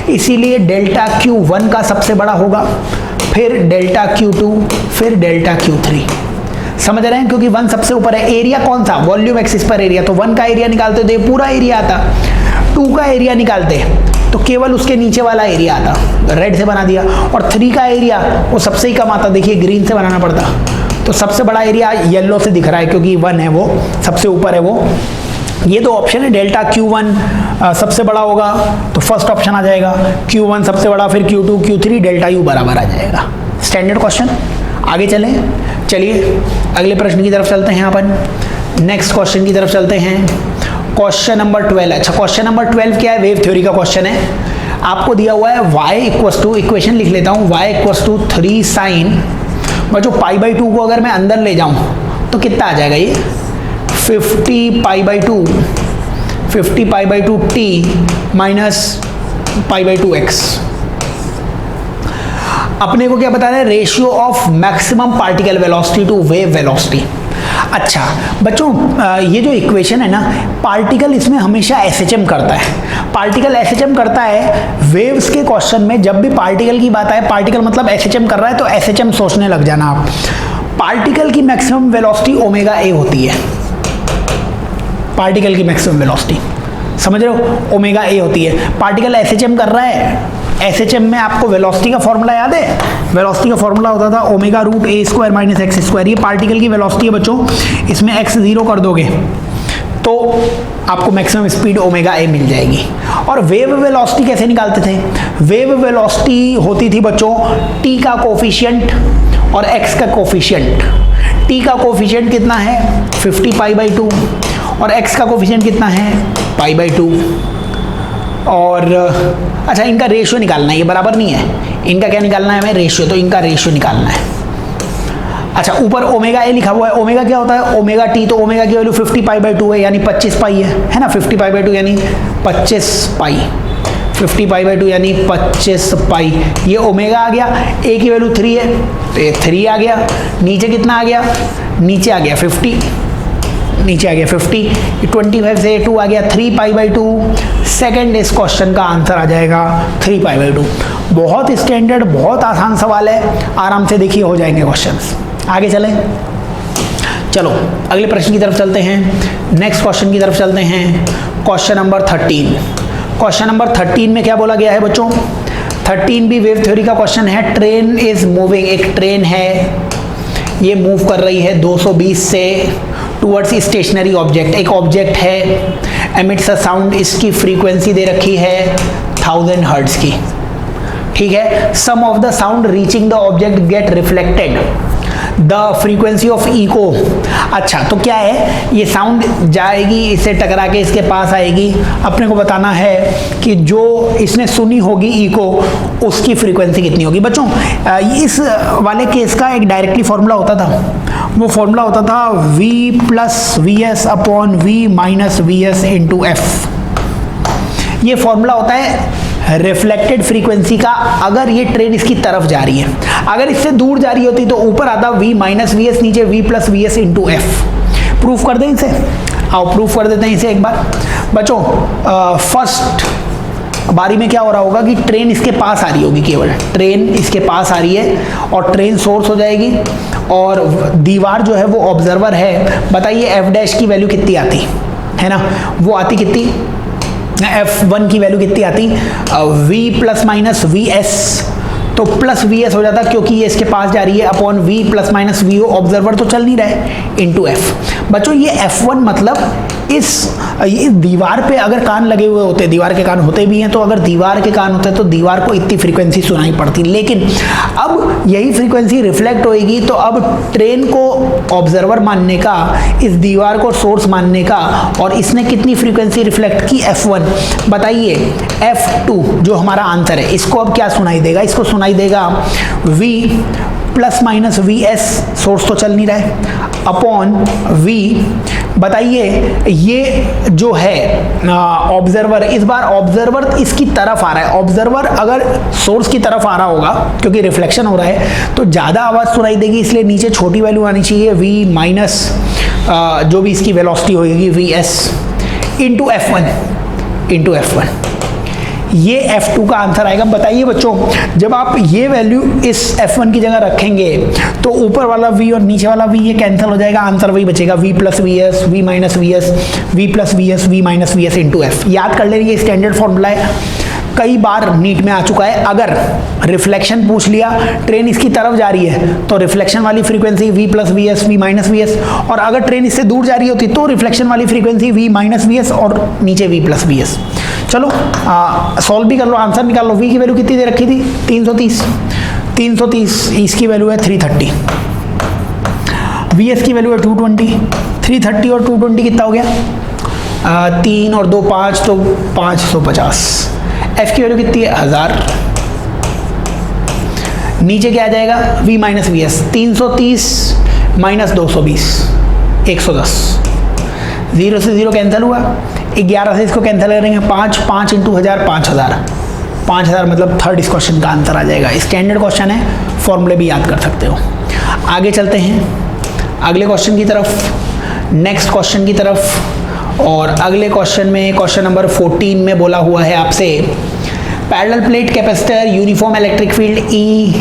इसीलिए डेल्टा क्यू 1 का सबसे बड़ा होगा, फिर डेल्टा क्यू 2, फिर डेल्टा क्यू 3। समझ रहे हैं, क्योंकि 1 सबसे ऊपर है। एरिया कौन सा, वॉल्यूम एक्सिस पर एरिया, तो 1 का एरिया निकालते तो ये पूरा एरिया आता, 2 का एरिया निकालते तो केवल उसके नीचे वाला एरिया आता, रेड से बना दिया, और 3 का एरिया वो सबसे ही कम आता, देखिए ग्रीन से बनाना पड़ता, तो सबसे बड़ा एरिया येलो से दिख रहा है क्योंकि 1 है, वो सबसे ऊपर है वो। ये दो ऑप्शन है, डेल्टा Q1 सबसे बड़ा होगा तो फर्स्ट ऑप्शन आ जाएगा, Q1 सबसे बड़ा, फिर Q2 Q3 डेल्टा U बराबर आ जाएगा। Standard question. आगे चलिए अगले प्रश्न की तरफ चलते हैं अपन, नेक्स्ट क्वेश्चन की तरफ चलते हैं। Question number 12। अच्छा क्वेश्चन नंबर 12 क्या है, वेव थ्योरी का क्वेश्चन है। आपको दिया हुआ है y इक्वल्स टू, इक्वेशन लिख लेता हूँ, y इक्वल्स टू 3 साइन, बच्चों π/2 को अगर मैं अंदर ले जाऊं तो कितना आ जाएगा ये 50 π/2 t माइनस π/2x। अपने को क्या बताना है, ratio of maximum particle velocity to wave velocity. अच्छा बच्चों ये जो इक्वेशन है ना, पार्टिकल इसमें हमेशा एसएचएम करता है, पार्टिकल एसएचएम करता है। वेव्स के क्वेश्चन में जब भी पार्टिकल की बात आए, पार्टिकल मतलब एसएचएम कर रहा है, तो एसएचएम सोचने लग जाना आप। पार्टिकल की मैक्सिमम वेलोसिटी ओमेगा ए होती है, पार्टिकल की मैक्सिमम वेलोसिटी समझ रहे हो, ओमेगा ए होती है। पार्टिकल एसएचएम कर रहा है, एसएचएम में आपको वेलोसिटी का फॉर्मूला याद है, वेलोसिटी का फॉर्मूला होता था ओमेगा रूट ए स्क्वायर माइनस एक्स स्क्वायर। ये पार्टिकल की वेलोसिटी है बच्चों, इसमें एक्स 0 कर दोगे तो आपको मैक्सिमम स्पीड ओमेगा ए मिल जाएगी। और वेव वेलोसिटी कैसे निकालते थे, वेव वेलोसिटी होती थी बच्चों टी का कोफिशिएंट और एक्स का कोफिशिएंट। टी का कोफिशिएंट कितना है 50 π/2 और एक्स का कोफिशिएंट कितना है π/2। और अच्छा इनका रेशियो निकालना है, ये बराबर नहीं है, इनका क्या निकालना है हमें, रेशियो, तो इनका रेशियो निकालना है। अच्छा ऊपर ओमेगा ए लिखा हुआ है, ओमेगा क्या होता है ओमेगा टी, तो ओमेगा की वैल्यू 50 π/2 है, यानी 25 पाई है ना, 50 π/2 यानी 25 पाई, 50 π/2 यानी 25 पाई। ये ओमेगा आ गया, ए की वैल्यू 3 है तो ये 3 आ गया, नीचे कितना आ गया, नीचे आ गया 50, नीचे आ गया 50, 25 से 2 आ गया 3 π/2। सेकंड इस क्वेश्चन का आंसर आ जाएगा 3 π/2। बहुत स्टैंडर्ड, बहुत आसान सवाल है, आराम से देखिए हो जाएंगे क्वेश्चंस। आगे चलें, चलो अगले प्रश्न की तरफ चलते हैं, नेक्स्ट क्वेश्चन की तरफ चलते हैं। Question number 13। क्वेश्चन नंबर 13 में क्या बोला गया है बच्चों, 13 भी वेव थ्योरी का क्वेश्चन है। ट्रेन इज मूविंग, एक ट्रेन है, ये मूव कर रही है 220 से टूवर्ड्स स्टेशनरी ऑब्जेक्ट, एक ऑब्जेक्ट है, एमिट्स अ साउंड, इसकी फ्रीक्वेंसी दे रखी है 1000 हर्ट्ज की, ठीक है। Some of the sound reaching the object get reflected, the frequency of echo. अच्छा, तो क्या है, ये साउंड जाएगी, इससे टकरा के इसके पास आएगी, अपने को बताना है कि जो इसने सुनी होगी इको, उसकी फ्रीक्वेंसी कितनी होगी। बच्चों इस वाले केस का एक डायरेक्टली फॉर्मूला होता था, वो फॉर्मूला होता था v plus we S upon V minus V S into F. ये फॉर्मूला होता है रिफ्लेक्टेड फ्रीक्वेंसी का, अगर ये ट्रेन इसकी तरफ जा रही है। अगर इससे दूर जा रही होती तो ऊपर आता v माइनस वी एस, नीचे v plus V S into F. Proof कर दें इसे, आओ प्रूफ कर देते हैं इसे एक बार। बच्चों फर्स्ट बारी में क्या हो रहा होगा कि ट्रेन इसके पास आ रही होगी, केवल ट्रेन इसके पास आ रही है और ट्रेन सोर्स हो जाएगी, और दीवार जो है वो ऑब्जर्वर है। बताइए एफ डैश की वैल्यू कितनी आती है ना, वो आती कितनी, F1 की वैल्यू कितनी आती, v plus minus we s, तो प्लस वी एस हो जाता क्योंकि ये इसके पास जा रही है, upon v plus minus v o, observer तो चल नहीं रहा है, इंटू एफ। बच्चों ये F1 मतलब इस दीवार पे अगर कान लगे हुए होते, दीवार के कान होते भी हैं, तो अगर दीवार के कान होते तो दीवार को इतनी फ्रीक्वेंसी सुनाई पड़ती, लेकिन अब यही फ्रीक्वेंसी रिफ्लेक्ट होएगी, तो अब ट्रेन को ऑब्जर्वर मानने का, इस दीवार को सोर्स मानने का, और इसने कितनी फ्रीक्वेंसी रिफ्लेक्ट की, F1। बताइए F2 जो हमारा आंसर है, इसको अब क्या सुनाई देगा, इसको सुनाई देगा v plus minus V S, source तो चल नहीं रहा है, अपॉन v। बताइए ये जो है ऑब्जर्वर, इस बार ऑब्जर्वर इसकी तरफ आ रहा है। ऑब्जर्वर अगर सोर्स की तरफ आ रहा होगा, क्योंकि रिफ्लेक्शन हो रहा है, तो ज़्यादा आवाज़ सुनाई देगी, इसलिए नीचे छोटी वैल्यू आनी चाहिए, v माइनस जो भी इसकी वेलोसिटी होगी वी एस इंटू F1। ये F2 का आंसर आएगा। बताइए बच्चों जब आप ये वैल्यू इस F1 की जगह रखेंगे तो ऊपर वाला V और नीचे वाला V ये कैंसिल हो जाएगा, आंसर वही बचेगा, V plus we s, v minus we s, v plus we s, v minus V S into f. याद कर लेंगे, स्टैंडर्ड फॉर्मूला है, कई बार नीट में आ चुका है। अगर रिफ्लेक्शन पूछ लिया, ट्रेन इसकी तरफ जा रही है तो रिफ्लेक्शन वाली frequency v plus we s, v minus we s, और अगर ट्रेन इससे दूर जा रही होती तो रिफ्लेक्शन वाली frequency v minus we s और नीचे v प्लस वी एस। चलो सॉल्व भी कर लो, आंसर निकाल लो। v की वैल्यू कितनी दे रखी थी, 330, इसकी वैल्यू है 330, vs की वैल्यू है 220, 330 और 220 कितना हो गया, 3 और 2 5, तो 550। f की वैल्यू कितनी है, 1000। नीचे क्या आ जाएगा, v minus V S, 330 minus 220, 110। 0 से 0 कैंसिल हुआ, 11 से इसको कैंसिल करेंगे, 5 इंटू 1000, 5000 मतलब थर्ड इस क्वेश्चन का आंसर आ जाएगा। स्टैंडर्ड क्वेश्चन है, फॉर्मूले भी याद कर सकते हो। आगे चलते हैं अगले क्वेश्चन की तरफ, नेक्स्ट क्वेश्चन की तरफ। और अगले क्वेश्चन में, क्वेश्चन नंबर 14 में बोला हुआ है आपसे, parallel plate capacitor, uniform electric field E,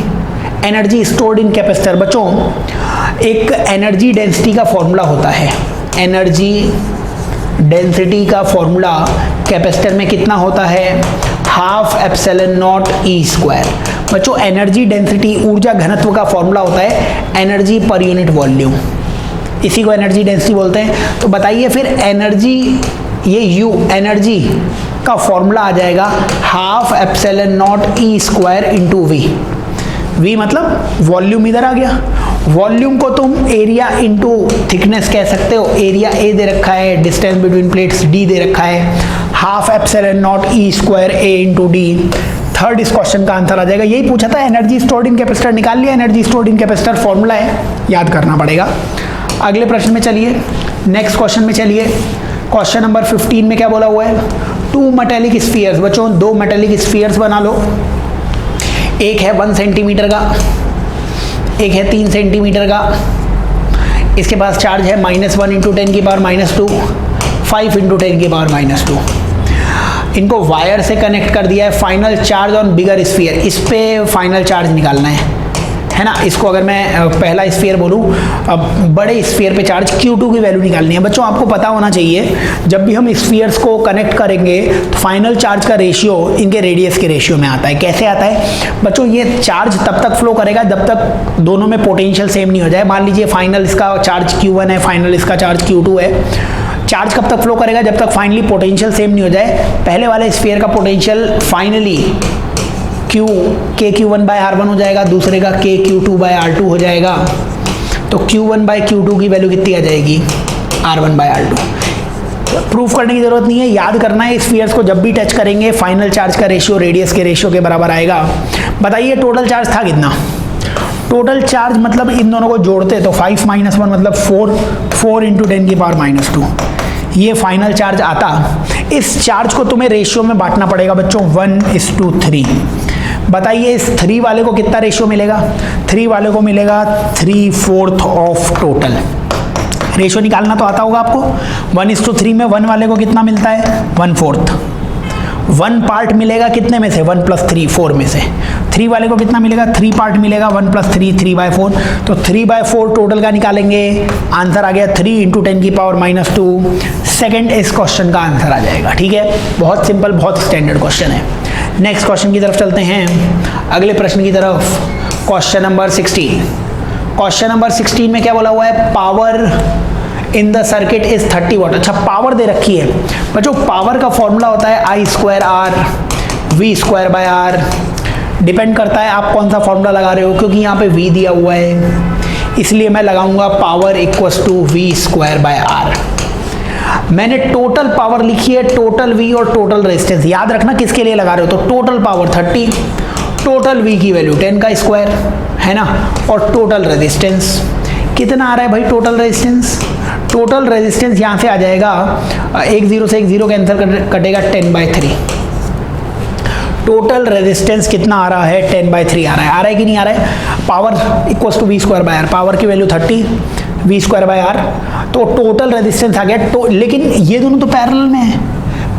energy stored in capacitor. बच्चों एक एनर्जी डेंसिटी का फॉर्मूला होता है, एनर्जी डेंसिटी का फॉर्मूला कैपेसिटर में कितना होता है, half epsilon not E square. बच्चों एनर्जी डेंसिटी, ऊर्जा घनत्व का फॉर्मूला होता है एनर्जी पर यूनिट वॉल्यूम, इसी को एनर्जी डेंसिटी बोलते हैं। तो बताइए फिर एनर्जी, ये U एनर्जी का फॉर्मूला आ जाएगा half epsilon not E square into V मतलब वॉल्यूम इधर आ गया, वॉल्यूम को तुम एरिया इंटू थिकनेस कह सकते हो। एरिया A दे रखा है, डिस्टेंस बिटवीन प्लेट्स D दे रखा है, half epsilon not E square A into D। Third इस क्वेश्चन का आंसर आ जाएगा। यही पूछा था, एनर्जी स्टोर्ड इन कैपेसिटर निकाल लिया, energy stored in capacitor formula है, याद करना पड़ेगा। अगले प्रश्न में चलिए, नेक्स्ट क्वेश्चन में चलिए। क्वेश्चन नंबर 15 में क्या बोला हुआ है, 2 मेटेलिक स्फीयर्स। बच्चों 2 मेटेलिक स्फीयर्स बना लो, एक है 1 सेंटीमीटर का, एक है 3 सेंटीमीटर का। इसके पास चार्ज है -1 इंटू 10 की पावर -2, 5 इंटू 10 की पावर -2। इनको वायर से कनेक्ट कर दिया है। Final charge on bigger sphere, इस पे फाइनल चार्ज निकालना है ना। इसको अगर मैं पहला स्फीयर बोलूँ, अब बड़े स्फीयर पे चार्ज Q2 की वैल्यू निकालनी है। बच्चों आपको पता होना चाहिए, जब भी हम स्फीयर्स को कनेक्ट करेंगे तो फाइनल चार्ज का रेशियो इनके रेडियस के रेशियो में आता है। कैसे आता है बच्चों, ये चार्ज तब तक फ्लो करेगा जब तक दोनों में पोटेंशियल सेम नहीं हो जाए। मान लीजिए फाइनल इसका चार्ज Q1 है, फाइनल इसका चार्ज Q2 है। चार्ज कब तक फ्लो करेगा, जब तक फाइनली पोटेंशियल सेम नहीं हो जाए। पहले वाले स्फीयर का पोटेंशियल फाइनली KQ1/R1 हो जाएगा, दूसरे का KQ2/R2 हो जाएगा। तो Q1/Q2 की वैल्यू कितनी आ जाएगी, R1/R2। प्रूफ करने की जरूरत नहीं है, याद करना है। स्फीयर्स को जब भी टच करेंगे फाइनल चार्ज का रेशियो रेडियस के रेशियो के बराबर आएगा। बताइए टोटल चार्ज था कितना, टोटल चार्ज मतलब इन दोनों को जोड़ते तो 5 - 1 मतलब 4 × 10⁻²। ये फाइनल चार्ज आता। इस चार्ज को तुम्हें रेशियो में बांटना पड़ेगा बच्चों, 1:3। बताइए इस 3 वाले को कितना रेशियो मिलेगा, 3 वाले को मिलेगा 3/4 ऑफ टोटल। रेशियो निकालना तो आता होगा आपको। 1:3 में 1 वाले को कितना मिलता है, 1/4। 1 पार्ट मिलेगा कितने में से, 1 + 3 4 में से। 3 वाले को कितना मिलेगा, 3 पार्ट मिलेगा, 1 + 3 3/4। तो 3/4 टोटल का निकालेंगे, आंसर आ गया 3 × 10⁻²। सेकंड इस क्वेश्चन का आंसर आ जाएगा। ठीक है, बहुत सिंपल, बहुत स्टैंडर्ड क्वेश्चन है। नेक्स्ट क्वेश्चन की तरफ चलते हैं, अगले प्रश्न की तरफ। Question number 16। क्वेश्चन नंबर 16 में क्या बोला हुआ है, power in the circuit is 30 वाट। अच्छा, पावर दे रखी है बच्चों। पावर का फॉर्मूला होता है I²R V²/R। डिपेंड करता है आप कौन सा फॉर्मूला लगा रहे हो, क्योंकि यहाँ पे V दिया हुआ है इसलिए मैं लगाऊंगा पावर = V²/R। मैंने टोटल पावर लिखी है, टोटल V और टोटल रेजिस्टेंस। याद रखना किसके लिए लगा रहे हो, तो टोटल पावर 30, टोटल V की वैल्यू 10 का स्क्वायर है ना, और टोटल रेजिस्टेंस कितना आ रहा है भाई, टोटल रेजिस्टेंस। टोटल रेजिस्टेंस यहाँ से आ जाएगा, एक 0 से एक 0 कैंसिल कटेगा, 10/3। टोटल रेजिस्टेंस कितना आ रहा है, 10/3 आ रहा है कि नहीं आ रहा है। पावर = V²/R, पावर की वैल्यू 30, V²/R, तो टोटल रेजिस्टेंस आ गया। लेकिन ये दोनों तो पैरेलल में है।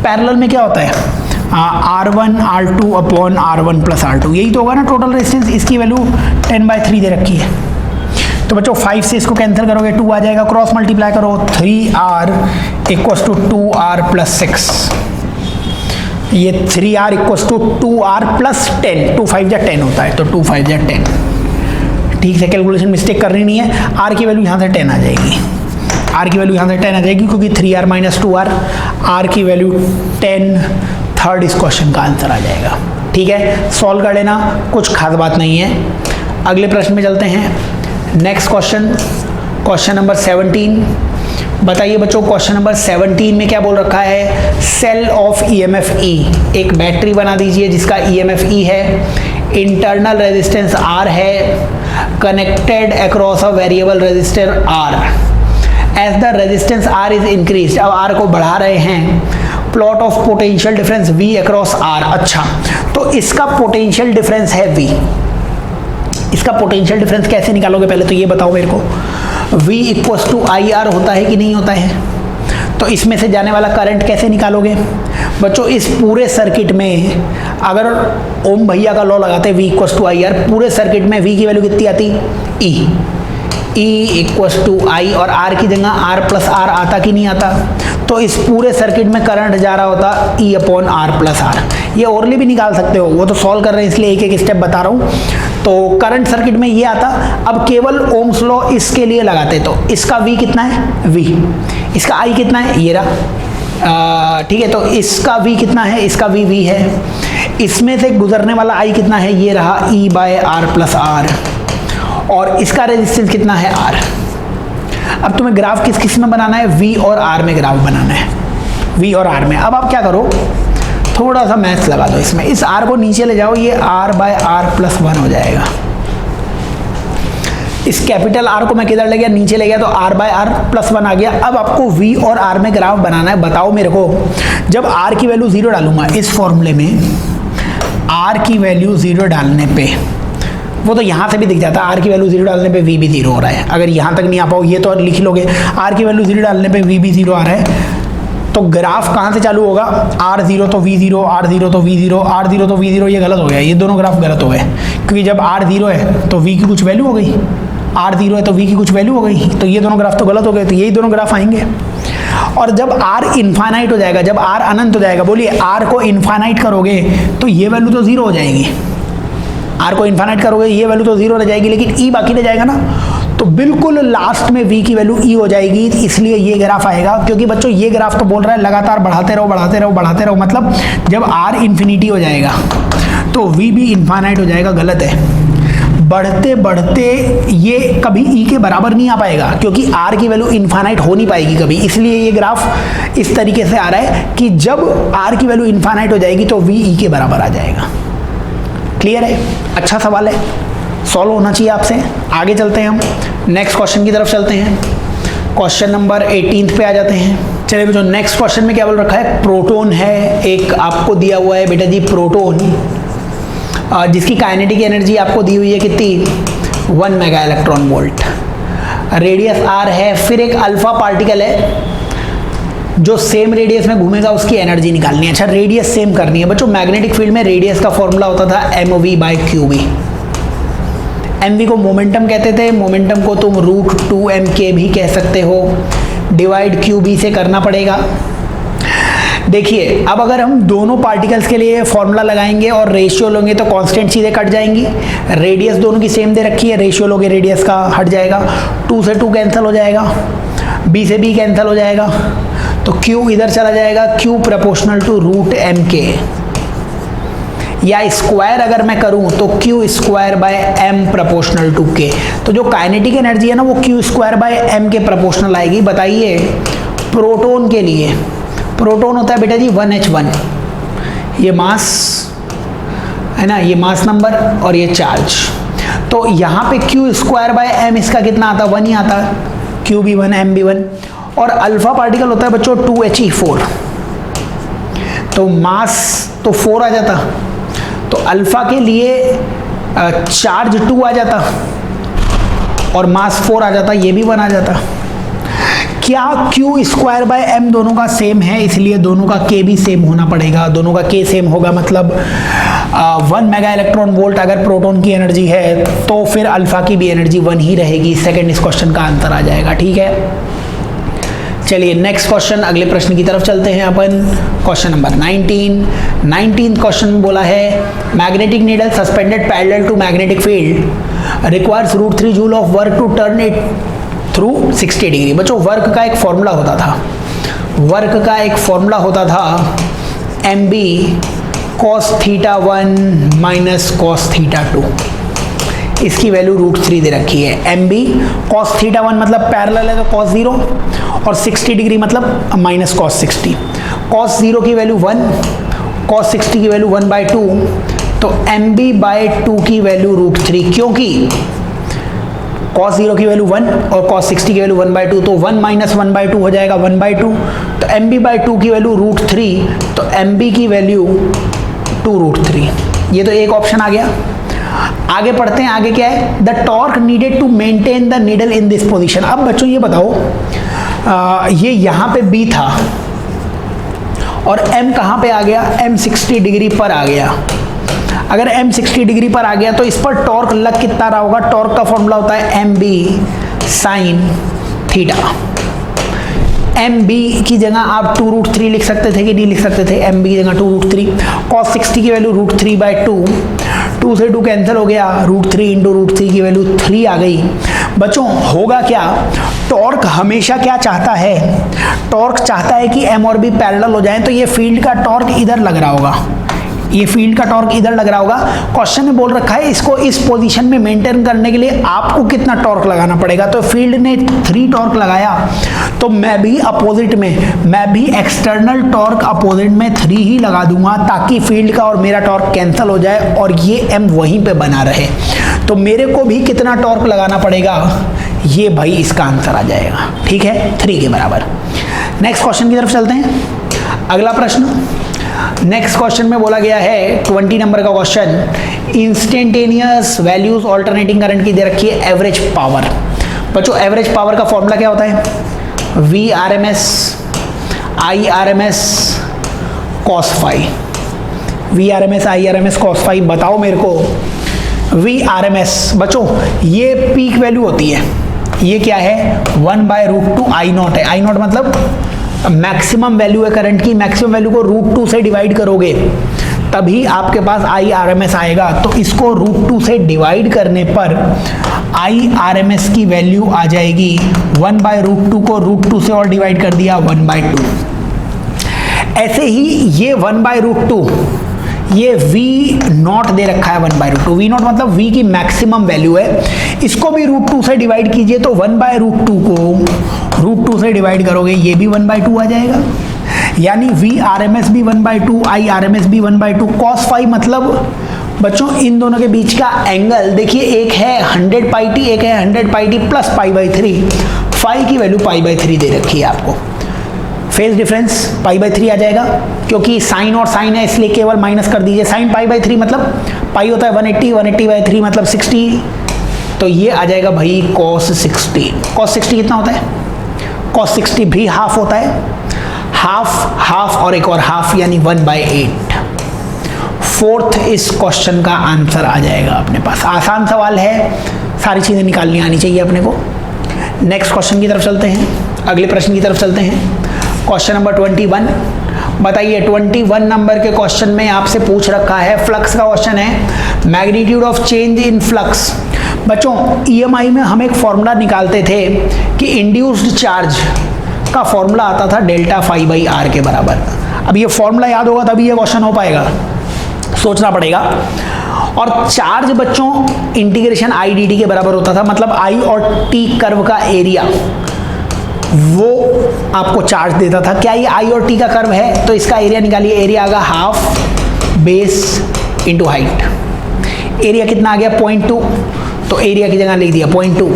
पैरेलल में क्या होता है, R1 R2/R1 + R2, यही तो होगा ना टोटल रेजिस्टेंस। इसकी वैल्यू 10/3 दे रखी है। तो बच्चों 5 से इसको कैंसिल करोगे 2 आ जाएगा, क्रॉस मल्टीप्लाई करो, 3R = 2R + 6। ये 3R = 2R + 10, 2 × 5 = 10 होता है, तो 2 × 5 = 10। ठीक से कैलकुलेशन मिस्टेक करनी नहीं है। R की वैल्यू यहाँ से 10 आ जाएगी, R की वैल्यू यहाँ से 10 आ जाएगी, क्योंकि 3R - 2R, R की वैल्यू 10। थर्ड इस क्वेश्चन का आंसर आ जाएगा। ठीक है, सॉल्व कर लेना, कुछ खास बात नहीं है। अगले प्रश्न में चलते हैं। Next question, question number 17। बताइए बच्चों क्वेश्चन नंबर 17 में क्या बोल रखा है, सेल ऑफ EMF E। एक बैटरी बना दीजिए जिसका EMF E है, इंटरनल रेजिस्टेंस R है, connected across a variable resistor R। As the resistance R is increase, अब R को बढ़ा रहे हैं। Plot of potential difference V across R। अच्छा, तो इसका पोटेंशियल डिफरेंस है V। इसका पोटेंशियल डिफरेंस कैसे निकालोगे, पहले तो ये बताओ मेरे को। V = IR होता है कि नहीं होता है, तो इसमें से जाने वाला करंट कैसे निकालोगे बच्चों। इस पूरे सर्किट में अगर ओम भैया का लॉ लगाते V = IR, पूरे सर्किट में V की वैल्यू कितनी आती, E = I, और R की जगह R + R आता कि नहीं आता। तो इस पूरे सर्किट में करंट जा रहा होता E/R + R। ये ओरली भी निकाल सकते हो, वो तो सॉल्व कर रहे हैं इसलिए एक एक स्टेप बता रहा हूँ। तो करंट सर्किट में ये आता। अब केवल ओम्स लॉ इसके लिए लगाते, तो इसका V कितना है, V। इसका I कितना है, ये रहा। ठीक है, तो इसका V कितना है, इसका V है। इसमें से गुजरने वाला I कितना है, ये रहा E/R + R, और इसका रेजिस्टेंस कितना है, R। अब तुम्हें ग्राफ किस किस में बनाना है, V और R में ग्राफ बनाना है, V और R में। अब आप क्या करो, थोड़ा सा मैथ्स लगा दो इसमें। इस R को नीचे ले जाओ, ये R/R + 1 हो जाएगा। इस कैपिटल R को मैं किधर ले गया, नीचे ले गया, तो R/R + 1 आ गया। अब आपको V और R में ग्राफ बनाना है। बताओ मेरे को, जब R की वैल्यू 0 डालूंगा इस फॉर्मूले में, R की वैल्यू 0 डालने पे, वो तो यहाँ से भी दिख जाता है, R की वैल्यू 0 डालने पे V भी 0 हो रहा है। अगर यहाँ तक नहीं आ पाओ, ये तो लिख लोगे, R की वैल्यू 0 डालने पे V भी 0 आ रहा है। तो ग्राफ कहाँ से चालू होगा, R0 तो V0, R0 तो V0, R0 तो V0, ये गलत हो गया, ये दोनों ग्राफ गलत हो गए। क्योंकि जब R0 है तो V की कुछ वैल्यू हो गई, R0 है तो V की कुछ वैल्यू हो गई, तो ये दोनों ग्राफ तो गलत हो गए, तो यही दोनों ग्राफ आएंगे। और जब R इन्फाइनाइट हो जाएगा, जब R अनंत हो जाएगा, बोलिए R को इन्फाइनाइट करोगे तो ये वैल्यू तो 0 हो जाएगी। R को इन्फाइनाइट करोगे ये वैल्यू तो 0 रह जाएगी, लेकिन E बाकी रह जाएगा ना। तो बिल्कुल लास्ट में V की वैल्यू E हो जाएगी, इसलिए ये ग्राफ आएगा। क्योंकि बच्चों ये ग्राफ तो बोल रहा है लगातार बढ़ाते रहो बढ़ाते रहो बढ़ाते रहो, मतलब जब R इन्फिनिटी हो जाएगा तो V भी इन्फाइनाइट हो जाएगा, गलत है। बढ़ते बढ़ते ये कभी ई के बराबर नहीं आ पाएगा, क्योंकि आर की वैल्यू इनफाइनाइट हो नहीं पाएगी कभी, इसलिए ये ग्राफ इस तरीके से आ रहा है कि जब आर की वैल्यू इनफाइनाइट हो जाएगी तो वी ई के बराबर आ जाएगा। क्लियर है? अच्छा सवाल है, सॉल्व होना चाहिए आपसे। आगे चलते हैं, हम नेक्स्ट क्वेश्चन की तरफ चलते हैं। क्वेश्चन नंबर 18 पे आ जाते हैं। चलिए बच्चों, नेक्स्ट क्वेश्चन में क्या बोल रखा है, प्रोटोन है, एक आपको दिया हुआ है बेटा जी प्रोटोन, जिसकी काइनेटिक एनर्जी आपको दी हुई है कितनी, 1 mega electron volt, radius r है, फिर एक अल्फा पार्टिकल है जो सेम रेडियस में घूमेगा, उसकी एनर्जी निकालनी है। अच्छा, रेडियस सेम करनी है बच्चों। मैग्नेटिक फील्ड में रेडियस का फॉर्मूला होता था mv/qb। mv को मोमेंटम कहते थे, मोमेंटम को तुम √2m भी कह सकते हो, डिवाइड qb से करना पड़ेगा। देखिए अब अगर हम दोनों पार्टिकल्स के लिए फॉर्मूला लगाएंगे और रेशियो लोगे तो कांस्टेंट चीज़ें कट जाएंगी। रेडियस दोनों की सेम दे रखी है, रेशियो लोगे रेडियस का हट जाएगा, 2 से 2 कैंसिल हो जाएगा, b से b कैंसिल हो जाएगा, तो q इधर चला जाएगा, q प्रोपोर्शनल टू √mk, या स्क्वायर अगर मैं करूं तो q²/m प्रोपोर्शनल टू k। तो जो काइनेटिक एनर्जी है ना वो q²/m के प्रोपोर्शनल आएगी। बताइए प्रोटोन के लिए, प्रोटोन होता है बेटा जी 1h1, ये मास है ना, ये मास नंबर और ये चार्ज, तो यहाँ पे q²/m इसका कितना आता है, 1 ही आता है, q भी 1 m भी 1। और अल्फा पार्टिकल होता है बच्चों 2he4, तो मास तो 4 आ जाता, तो अल्फा के लिए चार्ज 2 आ जाता और मास 4 आ जाता, ये भी 1 आ जाता। क्या q²/m दोनों का सेम है, इसलिए दोनों का k भी सेम होना पड़ेगा। दोनों का k सेम होगा मतलब 1 मेगा इलेक्ट्रॉन वोल्ट अगर प्रोटॉन की एनर्जी है तो फिर अल्फा की भी एनर्जी 1 ही रहेगी। सेकंड इस क्वेश्चन का आंसर आ जाएगा। ठीक है, चलिए नेक्स्ट क्वेश्चन, अगले प्रश्न की तरफ चलते हैं अपन। क्वेश्चन नंबर 19 क्वेश्चन में बोला है magnetic needle suspended parallel to magnetic field requires √3 joule of work to turn it through 60 degree. बच्चों वर्क का एक फॉर्मूला होता था, वर्क का एक फॉर्मूला होता था mb cos θ1 माइनस cos θ2, इसकी वैल्यू √3 दे रखी है। mb cos θ1 मतलब पैरेलल है तो cos 0, और 60 डिग्री मतलब माइनस cos 60। cos 0 की वैल्यू 1, cos 60 की वैल्यू 1/2, तो mb/2 की वैल्यू √3, क्योंकि cos 0 की वैल्यू 1 और cos 60 की वैल्यू 1/2, तो 1 माइनस 1/2 हो जाएगा 1/2, तो mb/2 की वैल्यू √3, तो mb की वैल्यू 2√3। ये तो एक ऑप्शन आ गया। आगे पढ़ते हैं, आगे क्या है, the torque needed to maintain the needle in this position. अब बच्चों ये बताओ, ये यहाँ पे B था और M कहाँ पे आ गया, M 60 डिग्री पर आ गया। अगर M 60 डिग्री पर आ गया तो इस पर टॉर्क लग कितना रहा होगा, टॉर्क का फॉर्मूला होता है mb sin थीटा। mb की जगह आप 2√3 लिख सकते थे कि नहीं लिख सकते थे, mb की जगह 2√3, cos 60 की वैल्यू √3/2, 2 से 2 कैंसिल हो गया, √3 इंटू √3 की वैल्यू 3 आ गई। बच्चों होगा क्या, टॉर्क हमेशा क्या चाहता है, टॉर्क चाहता है कि m और b पैरेलल हो जाएं, तो ये फील्ड का टॉर्क इधर लग रहा होगा, ये फील्ड का टॉर्क इधर लग रहा होगा। क्वेश्चन में बोल रखा है इसको इस पोजीशन में मेंटेन करने के लिए आपको कितना टॉर्क लगाना पड़ेगा, तो फील्ड ने 3 टॉर्क लगाया, तो मैं भी अपोजिट में, मैं भी एक्सटर्नल टॉर्क अपोजिट में 3 ही लगा दूंगा, ताकि फील्ड का और मेरा टॉर्क कैंसिल हो जाए और ये m वहीं पे बना रहे। तो मेरे को भी कितना टॉर्क लगाना पड़ेगा, ये भाई इसका आंसर आ जाएगा। ठीक है, 3 के बराबर। नेक्स्ट क्वेश्चन की तरफ चलते हैं। अगला प्रश्न, नेक्स्ट क्वेश्चन में बोला गया है 20 नंबर का question, instantaneous values alternating current की दे रखी है एवरेज पावर। बच्चों एवरेज पावर का फॉर्मूला क्या होता है, VRMS IRMS cos phi, VRMS IRMS cos phi। बताओ मेरे को VRMS, बच्चों ये पीक वैल्यू होती है, ये क्या है 1/√2 I0 है। I0 मतलब मैक्सिमम वैल्यू है करंट की, मैक्सिमम वैल्यू को √2 से डिवाइड करोगे तभी आपके पास IRMS आएगा, तो इसको √2 से डिवाइड करने पर IRMS की वैल्यू आ जाएगी 1/√2 को √2 से और डिवाइड कर दिया 1/2। ऐसे ही ये 1/√2 ये v नॉट दे रखा है 1/√2। v नॉट मतलब v की मैक्सिमम वैल्यू है। इसको भी √2 से डिवाइड कीजिए तो 1/√2 को √2 से डिवाइड करोगे, ये भी 1/2 आ जाएगा। यानी v RMS भी 1/2, I RMS भी 1/2। cos phi मतलब बच्चों इन दोनों के बीच का एंगल देखिए, एक है 100 पाई टी, एक है 100 पाई टी प्लस π/3। फाई की वैल्यू π/3 दे रखी है आपको। फेज डिफरेंस π/3 आ जाएगा, क्योंकि साइन और साइन है इसलिए केवल माइनस कर दीजिए। साइन π/3 मतलब पाई होता है 180, 180/3 मतलब 60, तो ये आ जाएगा भाई cos 60। cos 60 कितना होता है? cos 60 भी हाफ होता है, हाफ हाफ और एक और हाफ यानी 1/8। फोर्थ इस क्वेश्चन का आंसर आ जाएगा अपने पास। आसान सवाल है, सारी चीज़ें निकालनी आनी चाहिए अपने को। नेक्स्ट क्वेश्चन की तरफ चलते हैं, अगले प्रश्न की तरफ चलते हैं। क्वेश्चन नंबर 21 बताइए। 21 नंबर के क्वेश्चन में आपसे पूछ रखा है, फ्लक्स का क्वेश्चन है, magnitude of change in flux. बच्चों EMI में हम एक फॉर्मूला निकालते थे कि इंड्यूस्ड चार्ज का फॉर्मूला आता था डेल्टा फाई बाई आर के बराबर। अब ये फॉर्मूला याद होगा तभी ये क्वेश्चन हो पाएगा, सोचना पड़ेगा। और चार्ज बच्चों इंटीग्रेशन I dt के बराबर होता था, मतलब I और T कर्व का एरिया वो आपको चार्ज देता था। क्या ये I और T का कर्व है? तो इसका एरिया निकालिए, एरिया आएगा half base into height. Area कितना आ गया? 0.2, तो एरिया की जगह लिख दिया 0.2।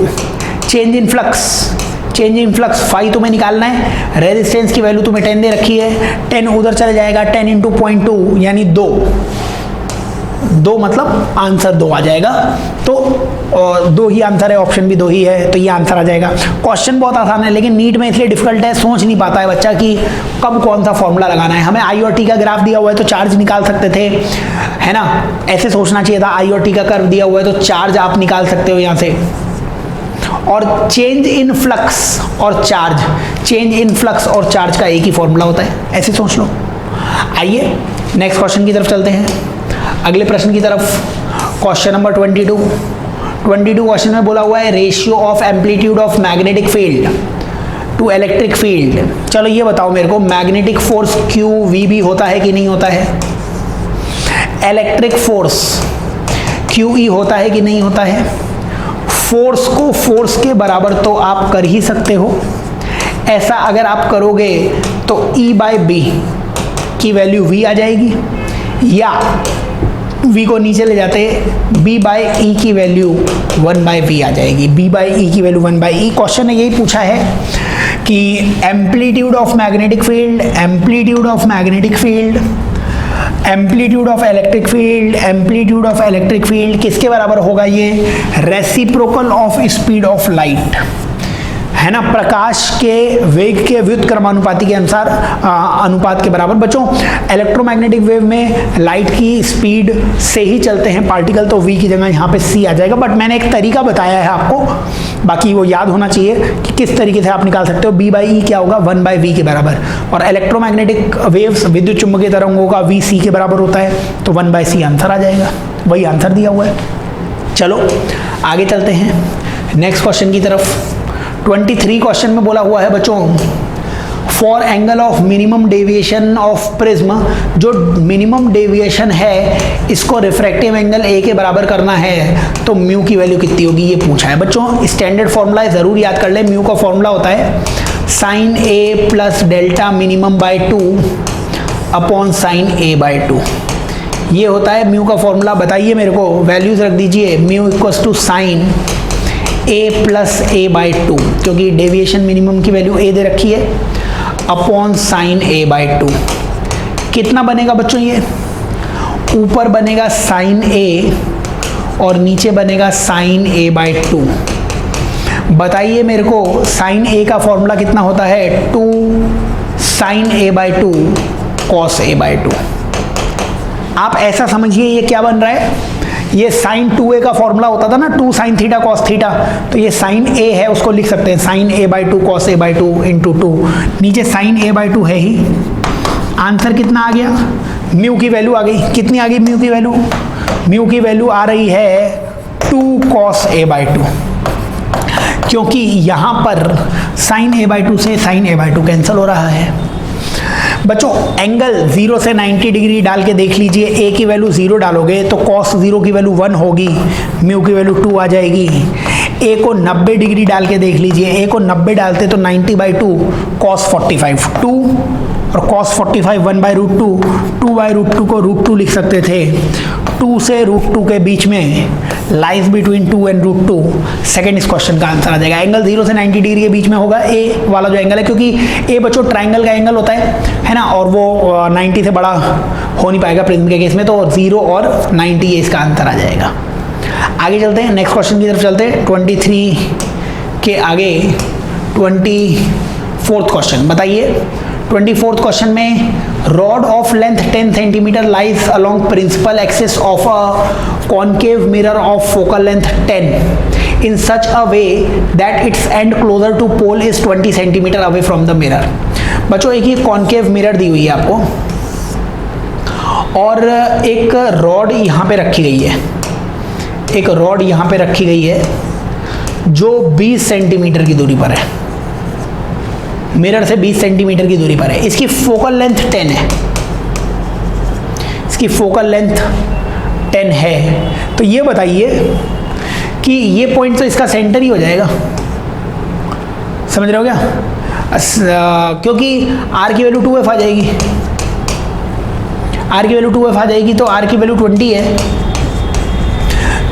Change in flux, change in flux phi तुम्हें निकालना है, रेजिस्टेंस की वैल्यू तुम्हें 10 दे रखी है, 10 उधर चले जाएगा, 10 इंटू 0.2 यानी 2 मतलब आंसर 2 आ जाएगा। तो 2 ही आंसर है, ऑप्शन भी 2 ही है, तो ये आंसर आ जाएगा। क्वेश्चन बहुत आसान है लेकिन नीट में इसलिए डिफिकल्ट है, सोच नहीं पाता है बच्चा कि कब कौन सा फॉर्मूला लगाना है। हमें I और T का ग्राफ दिया हुआ है तो चार्ज निकाल सकते थे, है ना, ऐसे सोचना चाहिए था। I और T का कर्व दिया हुआ है तो चार्ज आप निकाल सकते हो यहाँ से। और चेंज इन फ्लक्स और चार्ज, चेंज इन फ्लक्स और चार्ज का एक ही फॉर्मूला होता है, ऐसे सोच लो। आइए नेक्स्ट क्वेश्चन की तरफ चलते हैं, अगले प्रश्न की तरफ। क्वेश्चन नंबर 22 क्वेश्चन में बोला हुआ है ratio of amplitude of magnetic field to electric field. चलो ये बताओ मेरे को, मैग्नेटिक फोर्स QV भी होता है कि नहीं होता है? इलेक्ट्रिक फोर्स QE होता है कि नहीं होता है? फोर्स को फोर्स के बराबर तो आप कर ही सकते हो। ऐसा अगर आप करोगे तो E/B की वैल्यू V आ जाएगी, या V को नीचे ले जाते B/E की वैल्यू 1/V आ जाएगी। B/E की वैल्यू 1/E। क्वेश्चन ने यही पूछा है कि amplitude of magnetic field, amplitude of magnetic field, amplitude of electric field, amplitude of electric field किसके बराबर होगा? ये reciprocal of speed of light, है ना, प्रकाश के वेग के व्युत्क्रमानुपाती के अनुसार अनुपात के बराबर। बच्चों इलेक्ट्रोमैग्नेटिक वेव में लाइट की स्पीड से ही चलते हैं पार्टिकल, तो V की जगह यहाँ पे C आ जाएगा। बट मैंने एक तरीका बताया है आपको, बाकी वो याद होना चाहिए कि किस तरीके से आप निकाल सकते हो। B/E क्या होगा? 1/V के बराबर। और इलेक्ट्रोमैग्नेटिक वेव्स विद्युत चुम्बकीय तरंगों का V C के बराबर होता है, तो 1/C आंसर आ जाएगा। वही आंसर दिया हुआ है। चलो आगे चलते हैं नेक्स्ट क्वेश्चन की तरफ। 23 क्वेश्चन में बोला हुआ है बच्चों, for angle of minimum deviation of prism, जो मिनिमम डेविएशन है इसको रिफ्रैक्टिव एंगल A के बराबर करना है तो म्यू की वैल्यू कितनी होगी ये पूछा है। बच्चों स्टैंडर्ड फॉर्मूला है, ज़रूर याद कर ले। म्यू का फॉर्मूला होता है sine A plus delta minimum by 2 upon sine A/2। ये होता है म्यू का फॉर्मूला। बताइए मेरे को, वैल्यूज रख दीजिए। Mu equals to sine A plus A/2, क्योंकि डेविएशन मिनिमम की वैल्यू A दे रखी है, अपॉन साइन A/2। कितना बनेगा बच्चों? ये ऊपर बनेगा साइन A और नीचे बनेगा साइन A/2। बताइए मेरे को, साइन A का फॉर्मूला कितना होता है? 2 साइन A/2 कॉस A/2। आप ऐसा समझिए ये क्या बन रहा है, ये साइन 2A का फॉर्मूला होता था ना, 2 साइन थीटा कॉस थीटा, तो ये साइन A है, उसको लिख सकते हैं sign A/2 cos A/2 into 2। नीचे साइन A/2 है ही। आंसर कितना आ गया? म्यू की वैल्यू आ गई। कितनी आ गई म्यू की वैल्यू? म्यू की वैल्यू आ रही है 2 कॉस A/2, क्योंकि यहाँ पर साइन A/2 से साइन A/2 कैंसिल हो रहा है। बच्चों एंगल 0 से 90 डिग्री डाल के देख लीजिए, ए की वैल्यू 0 डालोगे तो कॉस 0 की वैल्यू 1 होगी, म्यू की वैल्यू 2 आ जाएगी। ए को 90 डिग्री डाल के देख लीजिए, ए को 90 डालते तो 90/2 कॉस 45 2 और कॉस 45 1/√2, 2/√2 को √2 लिख सकते थे। 2 से √2 के बीच में लाइज बिटवीन 2 एंड √2, सेकंड इस क्वेश्चन का आंसर आ जाएगा। एंगल 0 से 90 डिग्री के बीच में होगा ए वाला जो एंगल है, क्योंकि ए बच्चों ट्राइंगल का एंगल होता है ना, और वो 90 से बड़ा हो नहीं पाएगा प्रिज्म के केस में, तो 0 और 90 ये इसका आंसर आ जाएगा। आगे चलते हैं, नेक्स्ट क्वेश्चन की तरफ चलते हैं। 23 के आगे 24th क्वेश्चन बताइए। 24th क्वेश्चन में rod of length 10 centimetre lies along principal axis of a concave mirror of focal length 10 in such a way that its end closer to pole is 20 centimetre away from the mirror. बच्चों एक ही कॉन्केव मिरर दी हुई है आपको और एक रॉड यहाँ पे रखी गई है, एक रॉड यहाँ पे रखी गई है जो 20 सेंटीमीटर की दूरी पर है, मिरर से 20 सेंटीमीटर की दूरी पर है। इसकी फोकल लेंथ 10 है, इसकी फोकल लेंथ 10 है। तो ये बताइए कि ये पॉइंट तो इसका सेंटर ही हो जाएगा, समझ रहे हो क्या? क्योंकि आर की वैल्यू 2f आ जाएगी, आर की वैल्यू 2f आ जाएगी, तो आर की वैल्यू 20 है।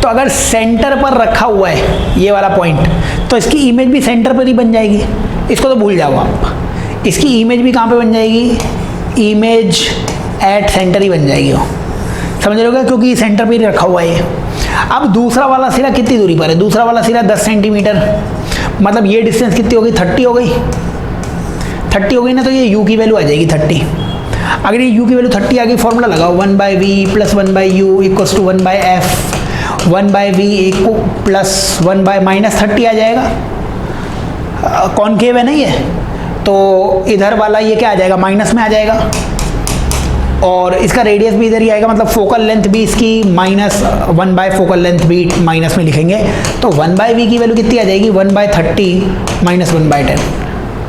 तो अगर सेंटर पर रखा हुआ है ये वाला पॉइंट, तो इसकी इमेज भी सेंटर पर ही बन जाएगी, इसको तो भूल जाओ आप। इसकी इमेज भी कहाँ पे बन जाएगी? इमेज एट सेंटर ही बन जाएगी वो, समझ रहे हो क्या? क्योंकि सेंटर पे ही रखा हुआ है। अब दूसरा वाला सिरा कितनी दूरी पर है? दूसरा वाला सिरा 10 सेंटीमीटर, मतलब ये डिस्टेंस कितनी हो गई? 30 हो गई, 30 हो गई ना, तो ये u की वैल्यू आ जाएगी 30। अगर ये u की वैल्यू 30 आ गई, फॉर्मूला लगाओ 1/v + 1/u = 1/f, 1/v + 1/-30 आ जाएगा। कॉनकेव है ना ये, तो इधर वाला ये क्या आ जाएगा? माइनस में आ जाएगा, और इसका रेडियस भी इधर ही आएगा, मतलब फोकल लेंथ भी इसकी -1/, फोकल लेंथ भी माइनस में लिखेंगे, तो 1/v की वैल्यू कितनी आ जाएगी? 1/30 - 1/10।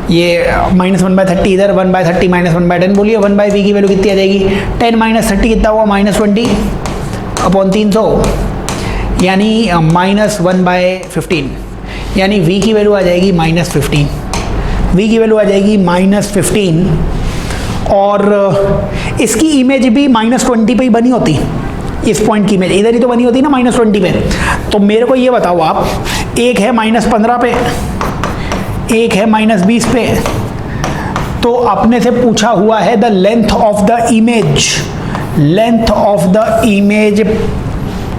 ये -1/30 इधर, 1/30 - 1/10, बोलिए 1/v की वैल्यू कितनी आ जाएगी? 10 - 30 कितना हुआ? -20/300, यानी -1/15, यानी v की वैल्यू आ जाएगी -15, v की वैल्यू आ जाएगी -15। और इसकी इमेज भी -20 पे ही बनी होती, इस पॉइंट की इमेज इधर ही तो बनी होती ना -20 पे। तो मेरे को ये बताओ आप, एक है -15 पे, एक है -20 पे, तो अपने से पूछा हुआ है the length of the image, length of the image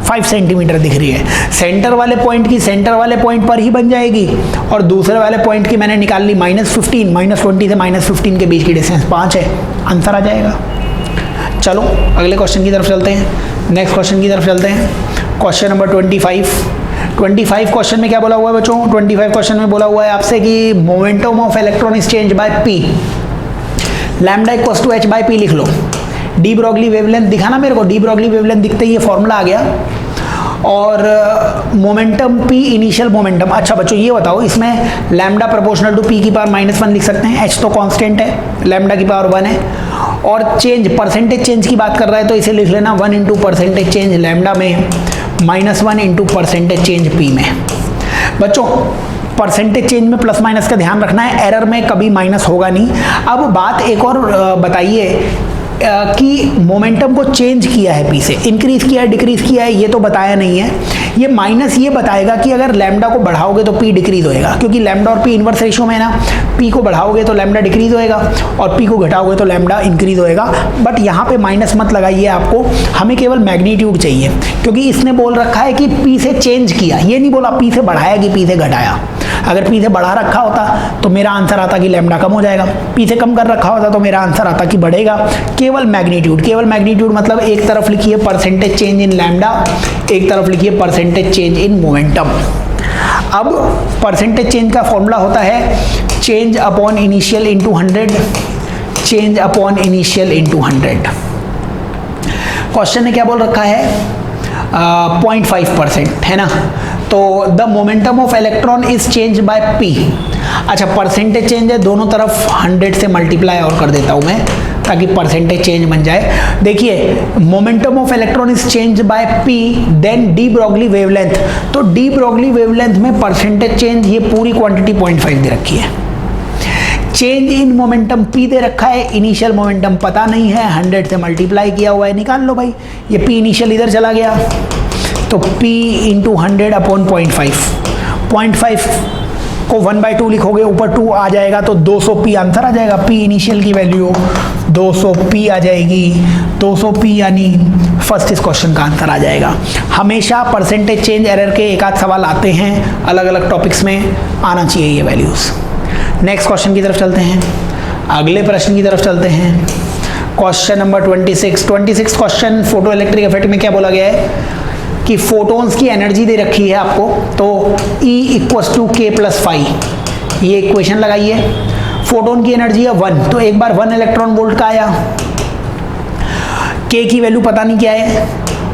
5 centimetre दिख रही है। सेंटर वाले पॉइंट की सेंटर वाले पॉइंट पर ही बन जाएगी, और दूसरे वाले पॉइंट की मैंने निकाल ली -15, -20 से -15 के बीच की डिस्टेंस 5 है, आंसर आ जाएगा। चलो अगले क्वेश्चन की तरफ चलते हैं, नेक्स्ट क्वेश्चन की तरफ चलते हैं। क्वेश्चन नंबर 25 क्वेश्चन में क्या बोला हुआ है बच्चों? 25 क्वेश्चन में बोला हुआ है आपसे कि momentum of electron is change bye p, lambda = h/p लिख लो। डी ब्रॉगली वेवलेंथ दिखा ना मेरे को, डी ब्रॉगली वेवलेंथ दिखते ही ये फॉर्मूला आ गया। और मोमेंटम p इनिशियल मोमेंटम। अच्छा बच्चों ये बताओ, इसमें लैम्डा प्रोपोर्शनल टू p की पावर -1 लिख सकते हैं, h तो कांस्टेंट है, लैम्डा की पावर 1 है, और चेंज परसेंटेज चेंज की बात कर रहा है तो इसे लिख लेना 1 × परसेंटेज चेंज लैम्डा में, -1 × परसेंटेज चेंज p में। बच्चों परसेंटेज चेंज में प्लस माइनस का ध्यान रखना है, एरर में कभी माइनस होगा नहीं। अब बात एक और बताइए कि मोमेंटम को चेंज किया है p से, इंक्रीज किया है डिक्रीज किया है, ये तो बताया नहीं है। ये माइनस ये बताएगा कि अगर लैम्डा को बढ़ाओगे तो p डिक्रीज होएगा, क्योंकि लैम्डा और p इनवर्स रेशियो में है ना, p को बढ़ाओगे तो लैम्डा डिक्रीज होएगा और p को घटाओगे तो लैम्डा इंक्रीज होएगा। बट यहाँ पे माइनस मत लगाइए, आपको हमें केवल मैग्नीट्यूड चाहिए, क्योंकि इसने बोल रखा है कि p से चेंज किया, ये नहीं बोला p से बढ़ाया कि p से घटाया। अगर p से बढ़ा रखा होता तो मेरा आंसर आता कि लैम्डा कम हो जाएगा, p से कम कर रखा होता तो मेरा आंसर आता कि बढ़ेगा। केवल मैग्नीट्यूड मतलब एक तरफ लिखिए परसेंटेज चेंज इन लैम्डा, एक तरफ लिखिए परसेंटेज चेंज इन मोमेंटम। अब परसेंटेज चेंज का फॉर्मूला होता है change upon initial into 100, change upon initial into 100। Question ने क्या बोल रखा है? 0.5% है ना, तो the momentum of electron is change bye p। अच्छा परसेंटेज चेंज है, दोनों तरफ 100 से मल्टीप्लाई और कर देता हूं मैं, ताकि परसेंटेज चेंज बन जाए। देखिए momentum of electron is change by p then de Broglie wavelength, तो डी ब्रॉगली वेवलेंथ में परसेंटेज चेंज ये पूरी क्वांटिटी 0.5 दे रखी है। चेंज इन मोमेंटम p दे रखा है, इनिशियल मोमेंटम पता नहीं है, 100 से मल्टीप्लाई किया हुआ है, निकाल लो भाई। ये p इनिशियल इधर चला गया तो p इंटू 100 अपॉन 0.5 को 1/2 लिखोगे, ऊपर 2 आ जाएगा तो 200 p आंसर आ जाएगा। p इनिशियल की वैल्यू 200 p आ जाएगी, 200 p यानी फर्स्ट इस क्वेश्चन का आंसर आ जाएगा। हमेशा परसेंटेज चेंज एरर के एक आध सवाल आते हैं, अलग अलग टॉपिक्स में आना चाहिए ये वैल्यूज़। नेक्स्ट क्वेश्चन की तरफ चलते हैं, अगले प्रश्न की तरफ चलते हैं। Question number 26 question photo electric effect में क्या बोला गया है कि फोटॉन्स की एनर्जी दे रखी है आपको, तो E = k+φ, ये इक्वेशन लगाइए। फोटोन की एनर्जी है 1, तो एक बार 1 इलेक्ट्रॉन वोल्ट का आया, k की वैल्यू पता नहीं क्या है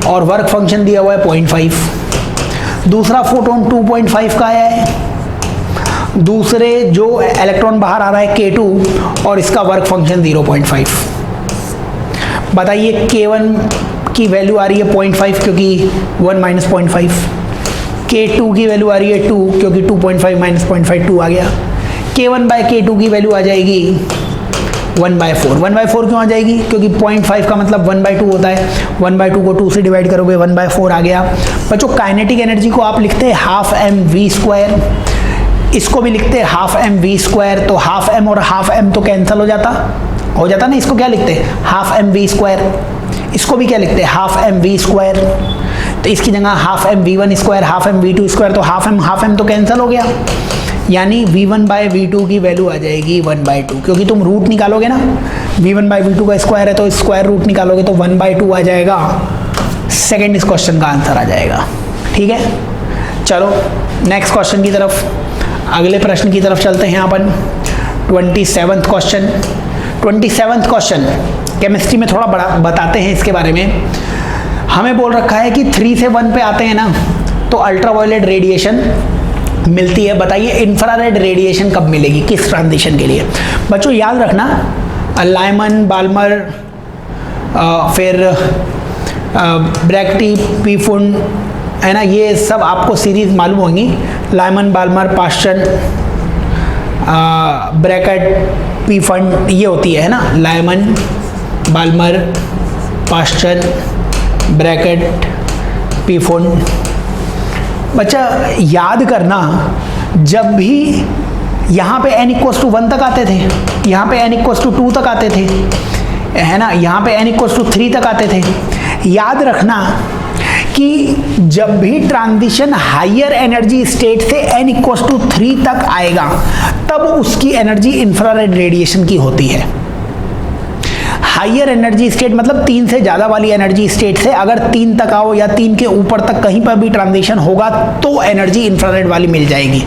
और वर्क फंक्शन दिया हुआ है 0.5। दूसरा फोटोन 2.5 का आया है, दूसरे जो इलेक्ट्रॉन बाहर आ रहा है K2 और इसका वर्क फंक्शन 0.5। बताइए K1 की वैल्यू आ रही है 0.5 क्योंकि 1 - 0.5, K2 की वैल्यू आ रही है 2 क्योंकि 2.5 - 0.5 2 आ गया। K1/K2 की वैल्यू आ जाएगी 1/4। 1/4 क्यों आ जाएगी? क्योंकि 0.5 का मतलब 1/2 होता है, 1/2 को 2 से डिवाइड करोगे 1/4 आ गया। बच्चों काइनेटिक एनर्जी को आप लिखते हैं ½ mv², इसको भी लिखते हैं ½ mv², तो ½ m और ½ m तो कैंसिल हो जाता ना। इसको क्या लिखते हैं? ½ mv²। इसको भी क्या लिखते हैं? ½ mv²। तो इसकी जगह ½ mv1², ½ mv2², तो ½ m तो कैंसिल हो गया, यानी v1/v2 की वैल्यू आ जाएगी 1/2, क्योंकि तुम रूट निकालोगे ना, v1/v2 का स्क्वायर है तो स्क्वायर रूट निकालोगे तो 1/2 आ जाएगा। सेकेंड इस क्वेश्चन का आंसर आ जाएगा। ठीक है, चलो नेक्स्ट क्वेश्चन की तरफ, अगले प्रश्न की तरफ चलते हैं अपन। 27th क्वेश्चन केमिस्ट्री में थोड़ा बड़ा बताते हैं इसके बारे में। हमें बोल रखा है कि 3 से 1 पे आते हैं ना तो अल्ट्रावायलेट रेडिएशन मिलती है। बताइए इंफ्रारेड रेडिएशन कब मिलेगी, किस ट्रांजिशन के लिए? बच्चों याद रखना, लाइमन, बाल्मर, फिर ब्रैकेटी, पीफुंड, है ना, ये सब आपको सीरीज मालूम होंगी। Lyman, Balmer, Paschen, Brackett, Pfund, ये होती है ना, Lyman, Balmer, Paschen, Brackett, Pfund. बच्चा याद करना, जब भी यहाँ पे n = 1 तक आते थे, यहाँ पे n = 2 तक आते थे, है ना, यहाँ पे n = 3 तक आते थे, याद रखना कि जब भी ट्रांजिशन हायर एनर्जी स्टेट से n = 3 तक आएगा तब उसकी एनर्जी इंफ्रारेड रेडिएशन की होती है। हायर एनर्जी स्टेट मतलब 3 से ज़्यादा वाली एनर्जी स्टेट से अगर 3 तक आओ या 3 के ऊपर तक कहीं पर भी ट्रांजिशन होगा तो एनर्जी इंफ्रारेड वाली मिल जाएगी।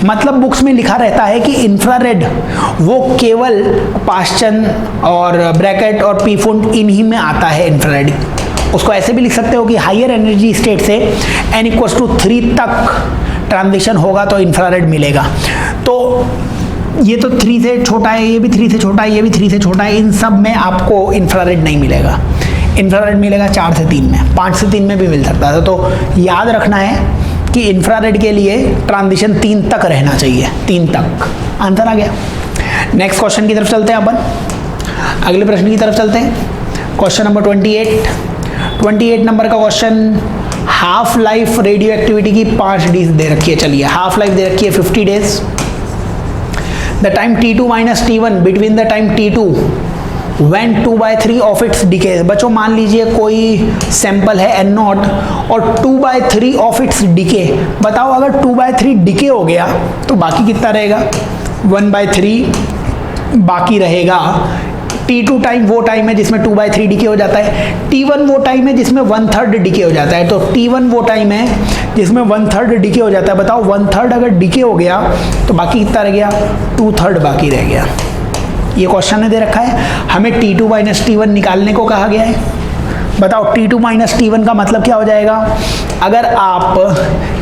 मतलब बुक्स में लिखा रहता है कि इंफ्रारेड वो केवल पास्चन और ब्रैकेट और पीफुंड इन्हीं में आता है इंफ्रारेड। उसको ऐसे भी लिख सकते हो कि हायर एनर्जी स्टेट से n = 3 तक ट्रांजिशन होगा तो इंफ्रारेड मिलेगा। तो ये तो 3 से छोटा है, ये भी 3 से छोटा है, ये भी 3 से छोटा है, इन सब में आपको इंफ्रारेड नहीं मिलेगा। इंफ्रारेड मिलेगा 4 से 3 में, 5 से 3 में भी मिल सकता है। तो याद रखना है कि इंफ्रारेड के लिए ट्रांजिशन 3 तक रहना चाहिए, 3 तक। आंसर आ गया। नेक्स्ट क्वेश्चन की तरफ चलते हैं अपन, अगले प्रश्न की तरफ चलते हैं। क्वेश्चन नंबर 28 नंबर का question, half life radio activity की 5 डेज दे रखी है। चलिए हाफ लाइफ दे रखी है 50 days. The time T2 - T1 between the time T2 when 2/3 of its decay. बच्चों मान लीजिए कोई सैंपल है N0 और 2/3 ऑफ इट्स डिके। बताओ अगर 2/3 डिके हो गया तो बाकी कितना रहेगा? 1/3 बाकी रहेगा। T2 टाइम वो टाइम है जिसमें 2/3 डिके हो जाता है, T1 वो टाइम है जिसमें 1/3 डिके हो जाता है। तो T1 वो टाइम है जिसमें 1/3 डिके हो जाता है। बताओ 1/3 अगर डिके हो गया तो बाकी कितना रह गया? 2/3 बाकी रह गया। ये क्वेश्चन ने दे रखा है, हमें T2 - T1 निकालने को कहा गया है। बताओ T2 माइनस T1 का मतलब क्या हो जाएगा? अगर आप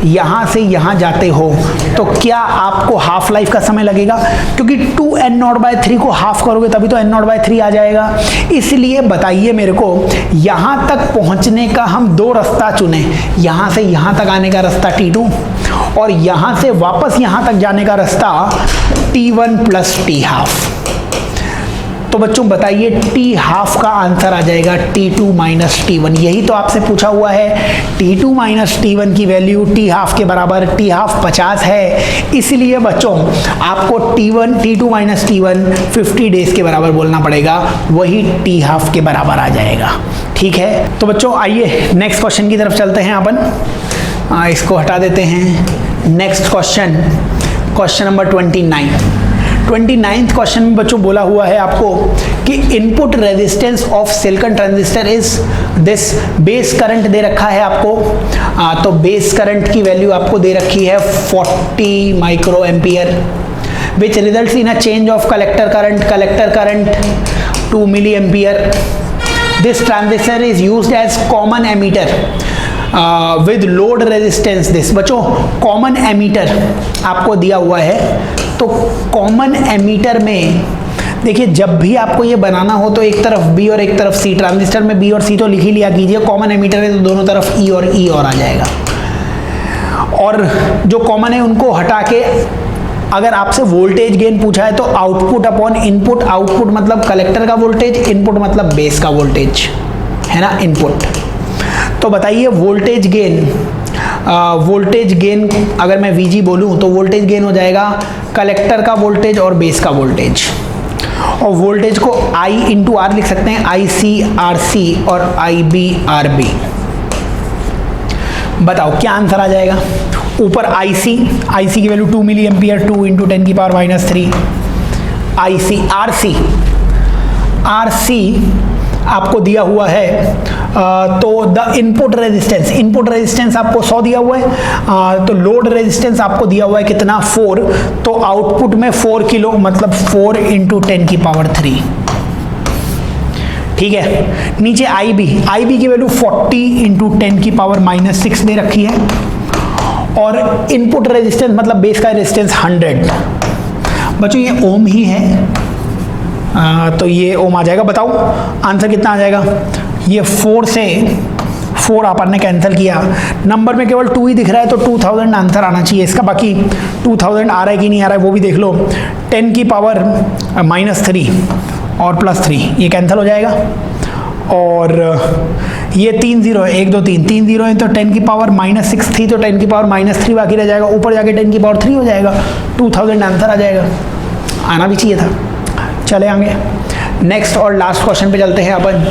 यहाँ से यहाँ जाते हो तो क्या आपको हाफ लाइफ का समय लगेगा? क्योंकि 2n0/3 को हाफ करोगे तभी तो n0/3 आ जाएगा। इसलिए बताइए मेरे को, यहाँ तक पहुँचने का हम दो रास्ता चुने, यहाँ से यहाँ तक आने का रास्ता T2 और यहाँ से वापस यहाँ तक जाने का रास्ता T1 प्लस T½ तो बच्चों बताइए T½ का आंसर आ जाएगा T2 माइनस T1। यही तो आपसे पूछा हुआ है। T2 माइनस T1 की वैल्यू T½ के बराबर, T½ 50 है, इसलिए बच्चों आपको T2 माइनस T1 50 डेज के बराबर बोलना पड़ेगा, वही T½ के बराबर आ जाएगा। ठीक है, तो बच्चों आइए नेक्स्ट क्वेश्चन की तरफ चलते हैं अपन। इसको हटा देते हैं। Next question, question number 29th क्वेश्चन में बच्चों बोला हुआ है आपको कि input resistance of silicon transistor is this. Base current दे रखा है आपको, तो बेस करंट की वैल्यू आपको दे रखी है 40 micro ampere, which results in a change of collector current 2 milli ampere. This transistor is used as common emitter with load resistance this. बच्चों कॉमन एमीटर आपको दिया हुआ है, तो कॉमन एमीटर में देखिए जब भी आपको ये बनाना हो तो एक तरफ B और एक तरफ C, ट्रांजिस्टर में B और C तो लिख ही लिया कीजिए, कॉमन एमीटर है तो दोनों तरफ E और आ जाएगा। और जो कॉमन है उनको हटा के अगर आपसे वोल्टेज गेन पूछा है तो आउटपुट अपॉन इनपुट, आउटपुट मतलब कलेक्टर का वोल्टेज, इनपुट मतलब बेस का वोल्टेज, है ना, इनपुट। तो बताइए वोल्टेज गेन अगर मैं VG बोलूं तो वोल्टेज गेन हो जाएगा कलेक्टर का वोल्टेज और बेस का वोल्टेज, और वोल्टेज को I इंटू R लिख सकते हैं, IC/RC और IB/RB। बताओ क्या आंसर आ जाएगा? ऊपर IC की वैल्यू 2 मिली एम्पियर, 2 इंटू 10 की पावर -3, RC आपको दिया हुआ है, तो द इनपुट रेजिस्टेंस आपको 100 दिया हुआ है, तो लोड रेजिस्टेंस आपको दिया हुआ है कितना, 4, तो आउटपुट में 4 किलो मतलब 4 इंटू 10 की पावर 3। ठीक है, नीचे IB की वैल्यू 40 इंटू 10 की पावर -6 दे रखी है, और इनपुट रेजिस्टेंस मतलब बेस का रेजिस्टेंस 100। बच्चों ये ओम ही है, तो ये ओम आ जाएगा। बताओ आंसर कितना आ जाएगा? ये 4 से 4 अपन ने कैंसिल किया, नंबर में केवल 2 ही दिख रहा है, तो 2000 आंसर आना चाहिए इसका। बाकी 2000 आ रहा है कि नहीं आ रहा है वो भी देख लो। 10 की पावर -3 और +3 ये कैंसिल हो जाएगा, और ये 3 0 है, 1 2 3 0 है, तो 10 की पावर -6 थी तो 10 की पावर -3 बाकी रह जाएगा, ऊपर जाके 10 की पावर 3 हो जाएगा, 2000 आंसर आ जाएगा। आना भी चाहिए था। चले आगे नेक्स्ट और लास्ट क्वेश्चन पे चलते हैं अपन।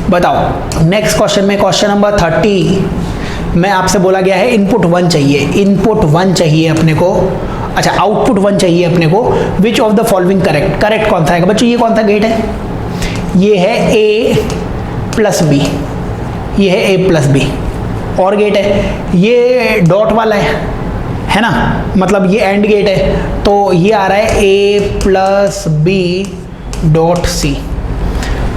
बताओ नेक्स्ट क्वेश्चन में, क्वेश्चन नंबर 30 में आपसे बोला गया है इनपुट 1 चाहिए अपने को, अच्छा आउटपुट 1 चाहिए अपने को। Which of the following correct कौन सा है बच्चों? ये कौन सा गेट है? ये है A+B, ये है A+B, और गेट है ये डॉट वाला है ना, मतलब ये एंड गेट है, तो ये आ रहा है A+B.C।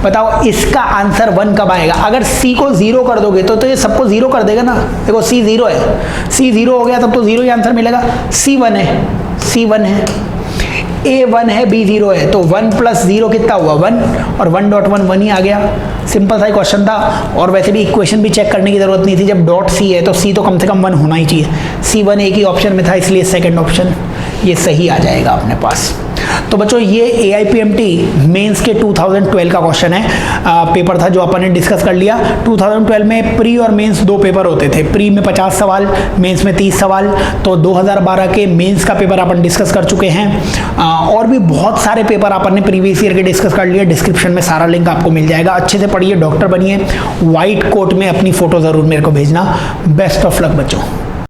बताओ इसका आंसर 1 कब आएगा? अगर C को 0 कर दोगे तो ये सबको 0 कर देगा ना। देखो C 0 है, C 0 हो गया तब तो 0 ही आंसर मिलेगा। C 1 है, A 1 है, B 0 है, तो 1 + 0 कितना हुआ? 1, और 1.1 ही आ गया। सिंपल सा क्वेश्चन था, और वैसे भी इक्वेशन भी चेक करने की जरूरत नहीं थी, जब डॉट C है तो C तो कम से कम 1 होना ही चाहिए। C1 एक ही ऑप्शन में था, इसलिए सेकंड ऑप्शन ये सही आ जाएगा अपने पास। तो बच्चों ये AIPMT मेंस के 2012 का क्वेश्चन है, पेपर था जो अपन ने डिस्कस कर लिया। 2012 में प्री और मेंस 2 पेपर होते थे, प्री में 50 सवाल, मेंस में 30 सवाल। तो 2012 के मेंस का पेपर अपन डिस्कस कर चुके हैं, और भी बहुत सारे पेपर अपन ने प्रीवियस ईयर के डिस्कस कर लिए। डिस्क्रिप्शन में सारा लिंक आपको मिल जाएगा। अच्छे से पढ़िए, डॉक्टर बनिए। व्हाइट कोट में अपनी फोटो जरूर मेरे को भेजना। बेस्ट ऑफ लक बच्चों।